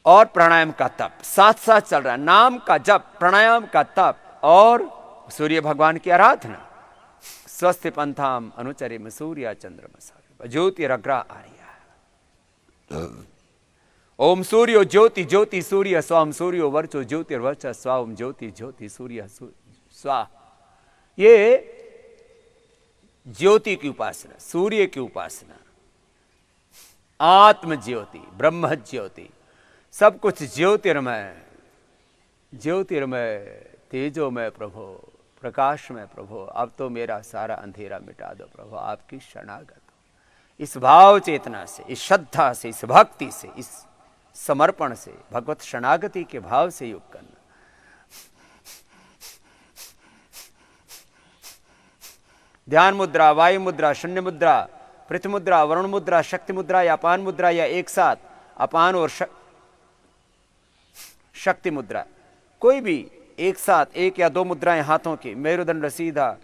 Speaker 1: और प्राणायाम का तप साथ साथ चल रहा है। नाम का जप, प्राणायाम का तप और सूर्य भगवान की आराधना। स्वस्थ पंथाम अनुचरिम सूर्य चंद्रमा ज्योतिरग्रा आर्या। ओम सूर्यो ज्योति ज्योति सूर्य स्वाम सूर्यो वर्चो ज्योतिर्वर्च स्वाम ज्योति ज्योति सूर्य स्वा। ये ज्योति की उपासना, सूर्य की उपासना, आत्म ज्योति, ब्रह्म ज्योति, सब कुछ ज्योतिर्मय, ज्योतिर्मय, तेजोमय प्रभु, प्रकाश में प्रभु। अब तो मेरा सारा अंधेरा मिटा दो प्रभु, आपकी शरणागत हो। इस भाव चेतना से, इस श्रद्धा से, इस भक्ति से, इस समर्पण से, भगवत शरणागति के भाव से युक्त करना। ध्यान मुद्रा, वायु मुद्रा, शून्य मुद्रा, पृथ्वी मुद्रा, वरुण मुद्रा, शक्ति मुद्रा या अपान मुद्रा, या एक साथ अपान और शक्ति मुद्रा, कोई भी एक साथ एक या दो मुद्राएं हाथों की, मेरुदंड सीधा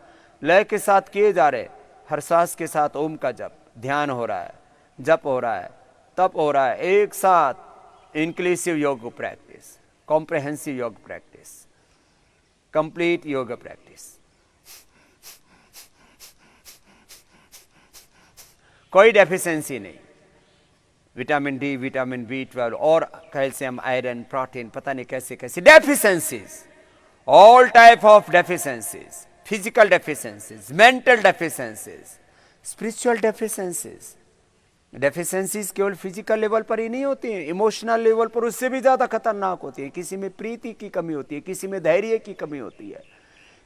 Speaker 1: लय के साथ किए जा रहे। हर सांस के साथ ओम का जप, ध्यान हो रहा है, जप हो रहा है, तप हो रहा है, एक साथ इंक्लूसिव योग प्रैक्टिस, कॉम्प्रहेंसिव योग प्रैक्टिस, कंप्लीट योग प्रैक्टिस। कोई डेफिशिएंसी नहीं, विटामिन डी, विटामिन B12 और कैल्शियम, आयरन, प्रोटीन, पता नहीं कैसे कैसे deficiencies, all type of deficiencies, physical deficiencies, mental deficiencies, spiritual deficiencies. Deficiencies केवल फिजिकल लेवल पर ही नहीं होती हैं, इमोशनल लेवल पर उससे भी ज्यादा खतरनाक होती है। किसी में प्रीति की कमी होती है, किसी में धैर्य की कमी होती है,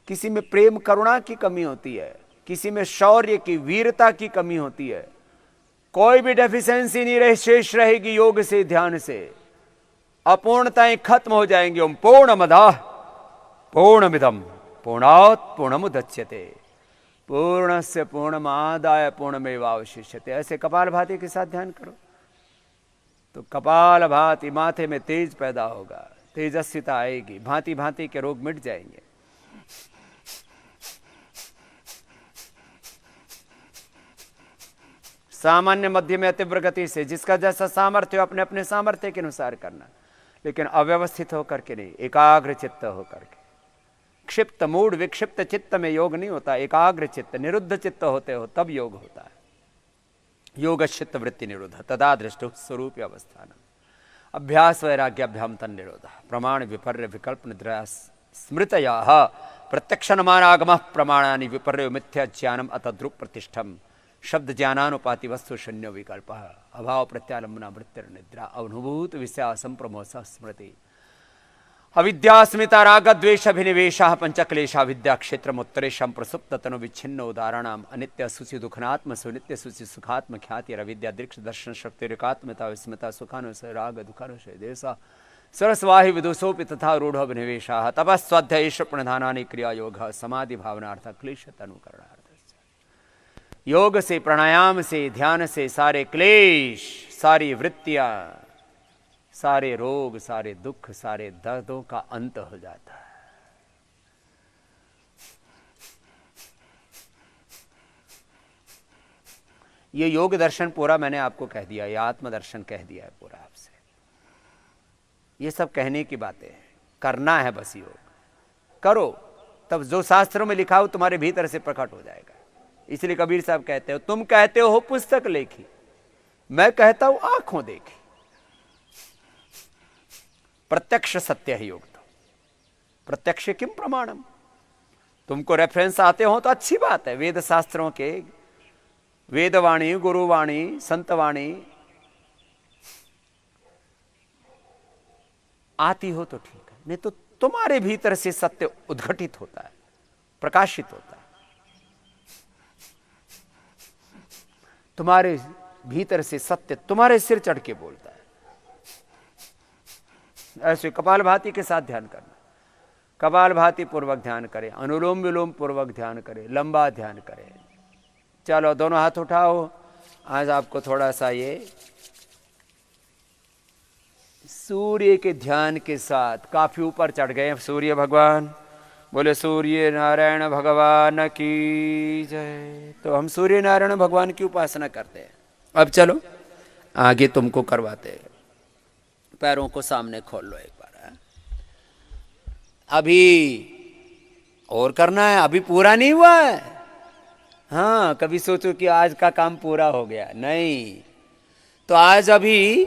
Speaker 1: किसी में प्रेम करुणा की कमी होती है, किसी में शौर्य की, वीरता की कमी होती है। कोई भी डेफिशिएंसी नहीं रहे, शेष रहेगी योग से, ध्यान से। अपूर्णताएं खत्म हो जाएंगी। ओम पूर्णमदः पूर्णमिदं पूर्णात् पूर्णमुदच्यते पूर्णस्य पूर्णमादाय पूर्णमेवावशिष्यते। ऐसे कपालभाति के साथ ध्यान करो तो कपालभाति, माथे में तेज पैदा होगा, तेजस्विता आएगी, भांति भांति के रोग मिट जाएंगे। सामान्य, मध्य में, तीव्र गति से, जिसका जैसा सामर्थ्य हो अपने अपने सामर्थ्य के अनुसार करना, लेकिन अव्यवस्थित होकर के नहीं, एकाग्र चित्त होकर के। क्षिप्त मूड विक्षिप्त चित्त में योग नहीं होता, एकाग्र चित्त, निरुद्ध चित्त होते हो तब योग होता है। योग चित्त वृत्ति निरुद्ध तदा दृष्टु स्वरूप अवस्थान। अभ्यास वैराग्याभ्याम तन्निरोध प्रमाण विपर्य विकल्प निद्रा स्मृतया प्रत्यक्षनमानागम प्रमाणानि विपर्य मिथ्या ज्ञानम अतद्रुप प्रतिष्ठम शब्द ज्ञानानुपाति वस्तु शून्य विकल्प अभाव प्रत्यालंबना वृत्तिर निद्रा अनुभूत विषय संप्रमोस स्मृति अविद्यास्मिता राग द्वेष अभिनिवेशः पंचक्लेशा विद्या क्षेत्रमुत्तरेशं प्रसुप्त तनु विच्छिन्न उदाहरणाम अनित्य सुचि दुखनात्म सुनित्य सुचि सुखात्म ख्याति रविद्या दृक्ष दर्शन शक्ति रिकात्मता विस्मता सुखानुसय राग दुखानुसय देशा सरस्वाहि विदुषोपि तथा रूढ़ अभिनिवेशः तपस्वाध्यायेश प्रणधानानि क्रिया योग समाधि भावनार्थ क्लेश तनुकरणार्थ योग से प्राणायाम से ध्यान से सारे क्लेश सारी वृत्तियां सारे रोग सारे दुख सारे दर्दों का अंत हो जाता है। ये योग दर्शन पूरा मैंने आपको कह दिया, ये आत्मदर्शन कह दिया है पूरा आपसे। ये सब कहने की बातें हैं, करना है बस योग करो, तब जो शास्त्रों में लिखा हो तुम्हारे भीतर से प्रकट हो जाएगा। इसलिए कबीर साहब कहते हो, तुम कहते हो पुस्तक लेखी, मैं कहता हूं आंखों देखी। प्रत्यक्ष सत्य है योग तो, प्रत्यक्ष किम प्रमाणम। तुमको रेफरेंस आते हो तो अच्छी बात है, वेद शास्त्रों के वेदवाणी गुरुवाणी संतवाणी आती हो तो ठीक है, नहीं तो तुम्हारे भीतर से सत्य उद्घटित होता है, प्रकाशित होता है। तुम्हारे भीतर से सत्य तुम्हारे सिर चढ़ के बोलता है। ऐसे कपालभाति के साथ ध्यान करना, कपालभाति पूर्वक ध्यान करें, अनुलोम विलोम पूर्वक ध्यान करें, लंबा ध्यान करें। चलो दोनों हाथ उठाओ। आज आपको थोड़ा सा ये सूर्य के ध्यान के साथ काफी ऊपर चढ़ गए सूर्य भगवान। बोले सूर्य नारायण भगवान की जय। तो हम सूर्य नारायण भगवान की उपासना करते हैं। अब चलो आगे तुमको करवाते हैं। पैरों को सामने खोल लो एक बार। अभी और करना है, अभी पूरा नहीं हुआ है। हाँ, कभी सोचो कि आज का काम पूरा हो गया, नहीं। तो आज अभी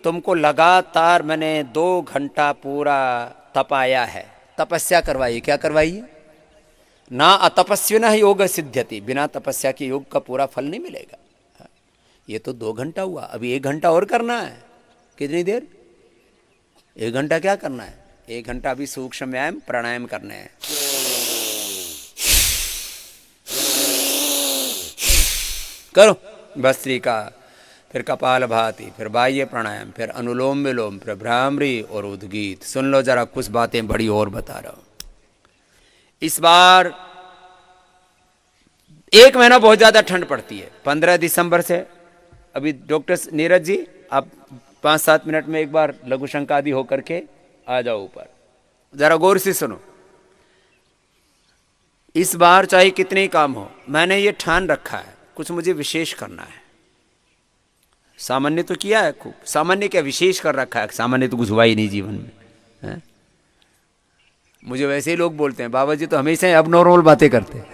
Speaker 1: तुमको लगातार मैंने 2 घंटा पूरा तपाया है, तपस्या करवाई। क्या करवाई है? ना अतपस्विना योग सिद्ध्यति, बिना तपस्या के योग का पूरा फल नहीं मिलेगा। ये तो 2 घंटा हुआ, अभी 1 घंटा और करना है। कितनी देर? 1 घंटा क्या करना है? 1 घंटा अभी सूक्ष्म व्यायाम प्राणायाम करने हैं। करो भस्त्रिका, फिर कपालभाति, फिर बाह्य प्राणायाम, फिर अनुलोम विलोम, फिर भ्रामरी और उद्गीत। सुन लो जरा, कुछ बातें बड़ी और बता रहा हूं। इस बार 1 महीना बहुत ज्यादा ठंड पड़ती है, 15 दिसंबर से। अभी डॉक्टर नीरज जी, आप 5-7 मिनट में एक बार लघु शंकादि होकर के आ जाओ ऊपर, जरा गौर से सुनो। इस बार चाहे कितने काम हो, मैंने ये ठान रखा है कुछ मुझे विशेष करना है। सामान्य तो किया है खूब, सामान्य क्या विशेष कर रखा है। सामान्य तो कुछ हुआ ही नहीं जीवन में है? मुझे वैसे ही लोग बोलते हैं, बाबा जी तो हमेशा ही एबनॉर्मल बातें करते हैं।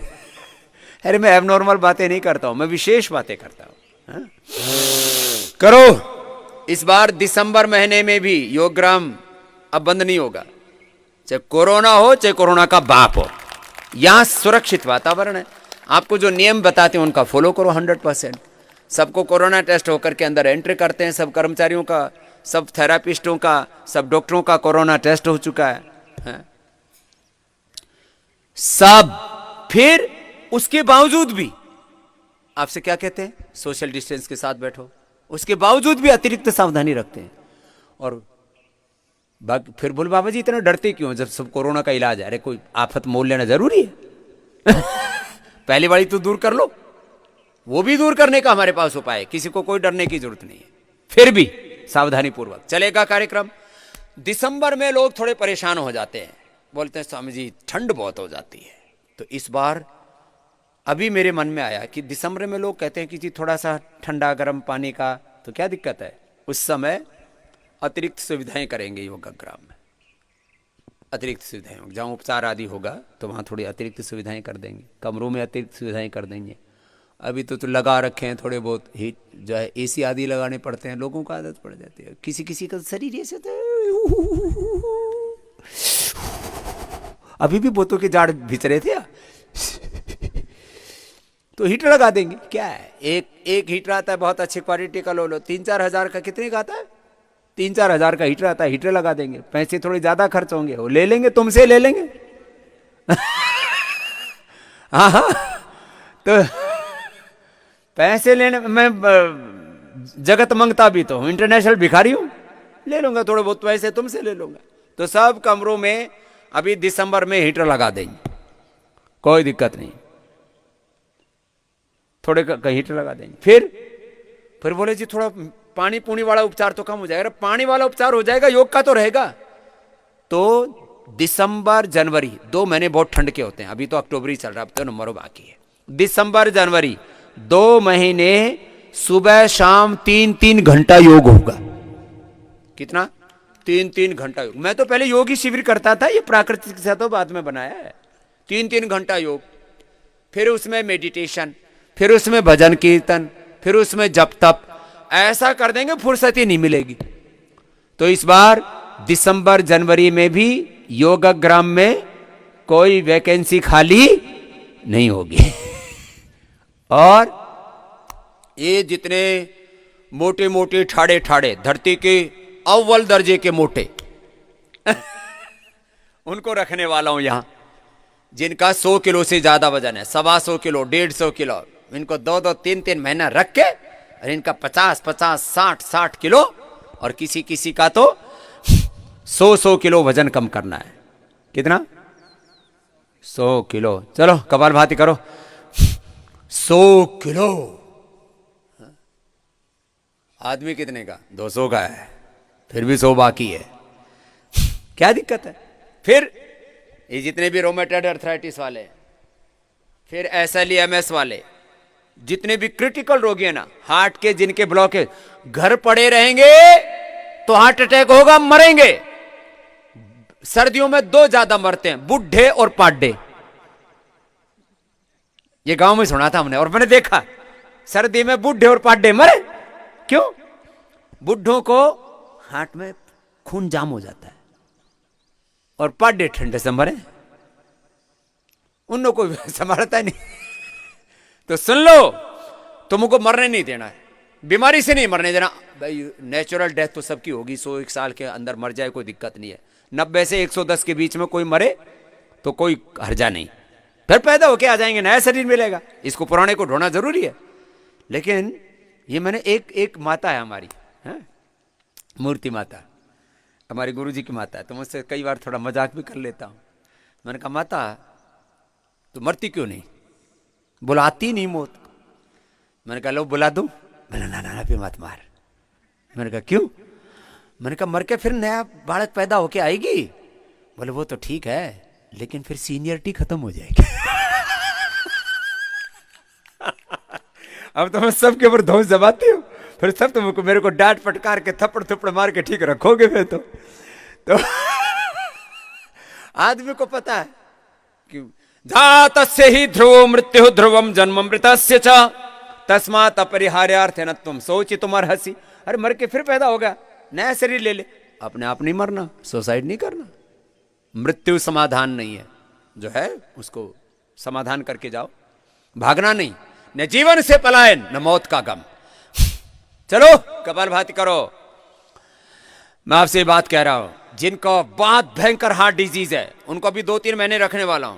Speaker 1: अरे मैं एबनॉर्मल बातें नहीं करता हूं, मैं विशेष बातें करता हूं। करो। इस बार दिसंबर महीने में भी योगग्राम अब बंद नहीं होगा, चाहे कोरोना हो चाहे कोरोना का बाप हो। यहां सुरक्षित वातावरण है। आपको जो नियम बताते हैं उनका फॉलो करो 100%। सबको कोरोना टेस्ट होकर के अंदर एंट्री करते हैं, सब कर्मचारियों का, सब थेरापिस्टों का, सब डॉक्टरों का कोरोना टेस्ट हो चुका है? सब। फिर उसके बावजूद भी आपसे क्या कहते हैं? सोशल डिस्टेंस के साथ बैठो। उसके बावजूद भी अतिरिक्त सावधानी रखते हैं। और फिर बोल बाबा जी इतना डरते क्यों जब सब कोरोना का इलाज है? अरे कोई आफत मोल लेना जरूरी है? पहली वाली तो दूर कर लो, वो भी दूर करने का हमारे पास उपाय है। किसी को कोई डरने की जरूरत नहीं है। फिर भी सावधानी पूर्वक चलेगा कार्यक्रम। दिसंबर में लोग थोड़े परेशान हो जाते हैं, बोलते हैं स्वामी जी ठंड बहुत हो जाती है। तो इस बार अभी मेरे मन में आया कि दिसंबर में लोग कहते हैं कि जी थोड़ा सा ठंडा गर्म पानी का, तो क्या दिक्कत है? उस समय अतिरिक्त सुविधाएं करेंगे योगाग्राम में। अतिरिक्त सुविधाएं, जहाँ उपचार आदि होगा तो वहाँ थोड़ी अतिरिक्त सुविधाएं कर देंगे, कमरों में अतिरिक्त सुविधाएं कर देंगे। अभी तो लगा रखे हैं थोड़े बहुत हीट जो है, एसी आदि लगाने पड़ते हैं, लोगों को आदत पड़ जाती है। किसी किसी का शरीर ऐसे होता है, अभी भी बोतों के जाड़ भिज रहे थे तो हीटर लगा देंगे। क्या है, एक हीटर आता है बहुत अच्छी क्वालिटी का, लो 3-4 हज़ार का। कितने का आता है? 3-4 हज़ार का हीटर आता है, हीटर लगा देंगे। पैसे थोड़े ज्यादा खर्च होंगे, वो ले लेंगे, तुमसे ले लेंगे। हाँ हाँ, तो पैसे लेने मैं जगत मंगता भी तो हूं, इंटरनेशनल भिखारी हूं, ले लूंगा थोड़े बहुत पैसे तुमसे ले लूंगा। तो सब कमरों में अभी दिसंबर में हीटर लगा देंगे, कोई दिक्कत नहीं, थोड़े का हीटर लगा देंगे। फिर बोले जी थोड़ा पानी पूनी वाला उपचार तो कम हो जाएगा। पानी वाला उपचार हो जाएगा, योग का तो रहेगा। तो दिसंबर जनवरी 2 महीने बहुत ठंड के होते हैं, अभी तो अक्टूबर ही चल रहा है, अब तो नंबरों बाकी है। दिसंबर जनवरी 2 महीने सुबह शाम 3-3 घंटा योग होगा। कितना? 3-3 घंटा योग। मैं तो पहले योग ही शिविर करता था, ये प्राकृतिक से तो बाद में बनाया है। 3-3 घंटा योग, फिर उसमें मेडिटेशन, फिर उसमें भजन कीर्तन, फिर उसमें जप तप, ऐसा कर देंगे, फुर्सत ही नहीं मिलेगी। तो इस बार दिसंबर जनवरी में भी योगग्राम में कोई वैकेंसी खाली नहीं होगी। और ये जितने मोटे मोटे ठाड़े ठाड़े धरती के अव्वल दर्जे के मोटे उनको रखने वाला हूं यहां, जिनका 100 किलो से ज्यादा वजन है, 125 किलो, 150 किलो, इनको 2-2, 3-3 महीना रख के, और इनका 50-50, 60-60 किलो, और किसी किसी का तो 100 किलो वजन कम करना है। कितना? 100 किलो। चलो कपालभाति करो। 100 किलो। आदमी कितने का? 200 का है, फिर भी 100 बाकी है। क्या दिक्कत है? फिर ये जितने भी रोमेटॉइड अर्थराइटिस वाले, फिर SLEMS वाले, जितने भी क्रिटिकल रोगी है ना, हार्ट के, जिनके ब्लॉक है, घर पड़े रहेंगे तो हार्ट अटैक होगा, मरेंगे। सर्दियों में 2 ज्यादा मरते हैं, बुढ़े और पाड्डे। ये गांव में सुना था हमने, और मैंने देखा सर्दी में बुढ़े और पाड्डे मरे। क्यों? बुढ़ों को हार्ट में खून जाम हो जाता है, और पाड्डे ठंडे से मरे, उन लोगों को संभालता नहीं। तो सुन लो, तुमको मरने नहीं देना है, बीमारी से नहीं मरने देना भाई। नेचुरल डेथ तो सबकी होगी, 101 साल के अंदर मर जाए कोई दिक्कत नहीं है। 90 से 110 के बीच में कोई मरे तो कोई हर्जा नहीं, फिर पैदा होके आ जाएंगे, नया शरीर मिलेगा। इसको पुराने को ढोना जरूरी है। लेकिन ये मैंने एक माता है हमारी, है मूर्ति माता, हमारे गुरुजी की माता है, तो मुझसे कई बार थोड़ा मजाक भी कर लेता हूं। मैंने कहा माता तो मरती क्यों नहीं? बोला आती नहीं मौत। मैंने कहा लो बुला दूं? मैंने ना भी मत मार। मैंने कहा क्यों? मैंने कहा मर के फिर नया बालक पैदा होके आएगी। बोले वो तो ठीक है, लेकिन फिर सीनियरिटी खत्म हो जाएगी। अब तो मैं सबके ऊपर धौंस जमाती हूँ, फिर सब तुमको मेरे को डांट फटकार के थप्पड़ थप्पड़ मार के ठीक रखोगे फिर तो आदमी को पता है कि जातस्य ही ध्रुवो मृत्यु ध्रुवम जन्म मृतस्य च तस्मात् अपरिहार्यार्थेन तुम शोचितुम अर्हसि। अरे मर के फिर पैदा होगा, नया शरीर ले ले, अपने आप नहीं मरना, सुसाइड नहीं करना। मृत्यु समाधान नहीं है, जो है उसको समाधान करके जाओ, भागना नहीं। न जीवन से पलायन न मौत का गम। चलो कपालभाति करो। मैं आपसे बात कह रहा हूं, जिनको बहुत भयंकर हार्ट डिजीज है उनको भी 2-3 महीने रखने वाला हूं।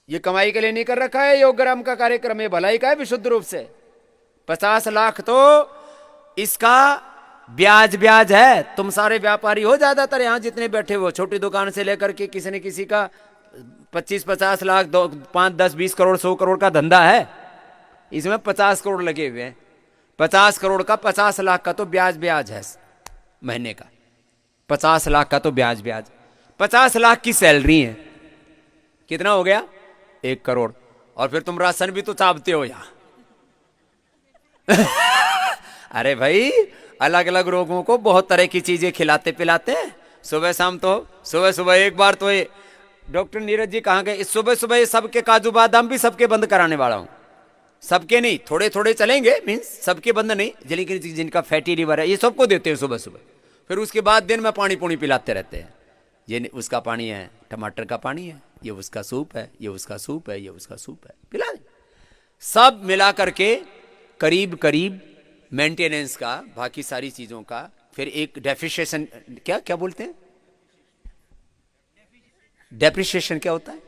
Speaker 1: ये कमाई के लिए नहीं कर रखा है योगग्राम का कार्यक्रम, ये भलाई का है विशुद्ध रूप से। 50 लाख तो इसका ब्याज है। तुम सारे व्यापारी हो, ज्यादातर यहां जितने बैठे हो, छोटी दुकान से लेकर के किसी न किसी का 25-50 लाख, 5-10-20 करोड़ 100 करोड़ का धंधा है। इसमें 50 करोड़ लगे हुए हैं। 50 करोड़ का 50 लाख का तो ब्याज है महीने का। 50 लाख का तो ब्याज 50 लाख की सैलरी है, कितना हो गया? 1 करोड़। और फिर तुम राशन भी तो चापते हो यहां। अरे भाई अलग अलग रोगों को बहुत तरह की चीजें खिलाते पिलाते हैं सुबह शाम। तो सुबह एक बार तो ये डॉक्टर नीरज जी कहाँ गए, सुबह सबके काजू बादाम भी सबके बंद कराने वाला हूं। सबके नहीं, थोड़े थोड़े चलेंगे, मीन्स सबके बंद नहीं, लेकिन जिनका फैटी लिवर है ये सबको देते हैं सुबह सुबह। फिर उसके बाद दिन में पानी पूनी पिलाते रहते हैं, ये उसका पानी है, टमाटर का पानी है, ये उसका सूप है, ये उसका सूप है, ये उसका सूप है, पिला दें। सब मिला करके करीब करीब मेंटेनेंस का, बाकी सारी चीजों का, फिर एक डेप्रिसिएशन, क्या क्या बोलते हैं, डेप्रिसिएशन क्या होता है,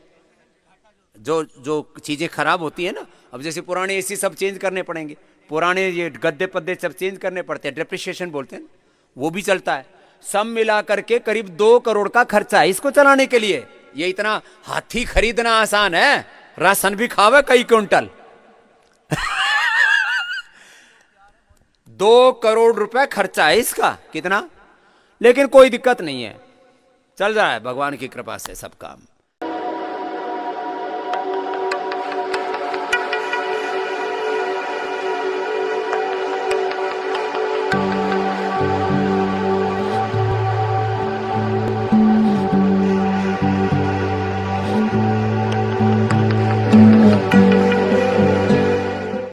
Speaker 1: जो जो चीजें खराब होती है ना, अब जैसे पुराने एसी सब चेंज करने पड़ेंगे, पुराने ये गद्दे पद्दे सब चेंज करने पड़ते हैं, डेप्रिसिएशन बोलते हैं, वो भी चलता है। सब मिला करके करीब 2 करोड़ का खर्चा है इसको चलाने के लिए। ये इतना हाथी खरीदना आसान है, राशन भी खावे कई क्विंटल। 2 करोड़ रुपए खर्चा है इसका, कितना, लेकिन कोई दिक्कत नहीं है, चल रहा है भगवान की कृपा से सब काम।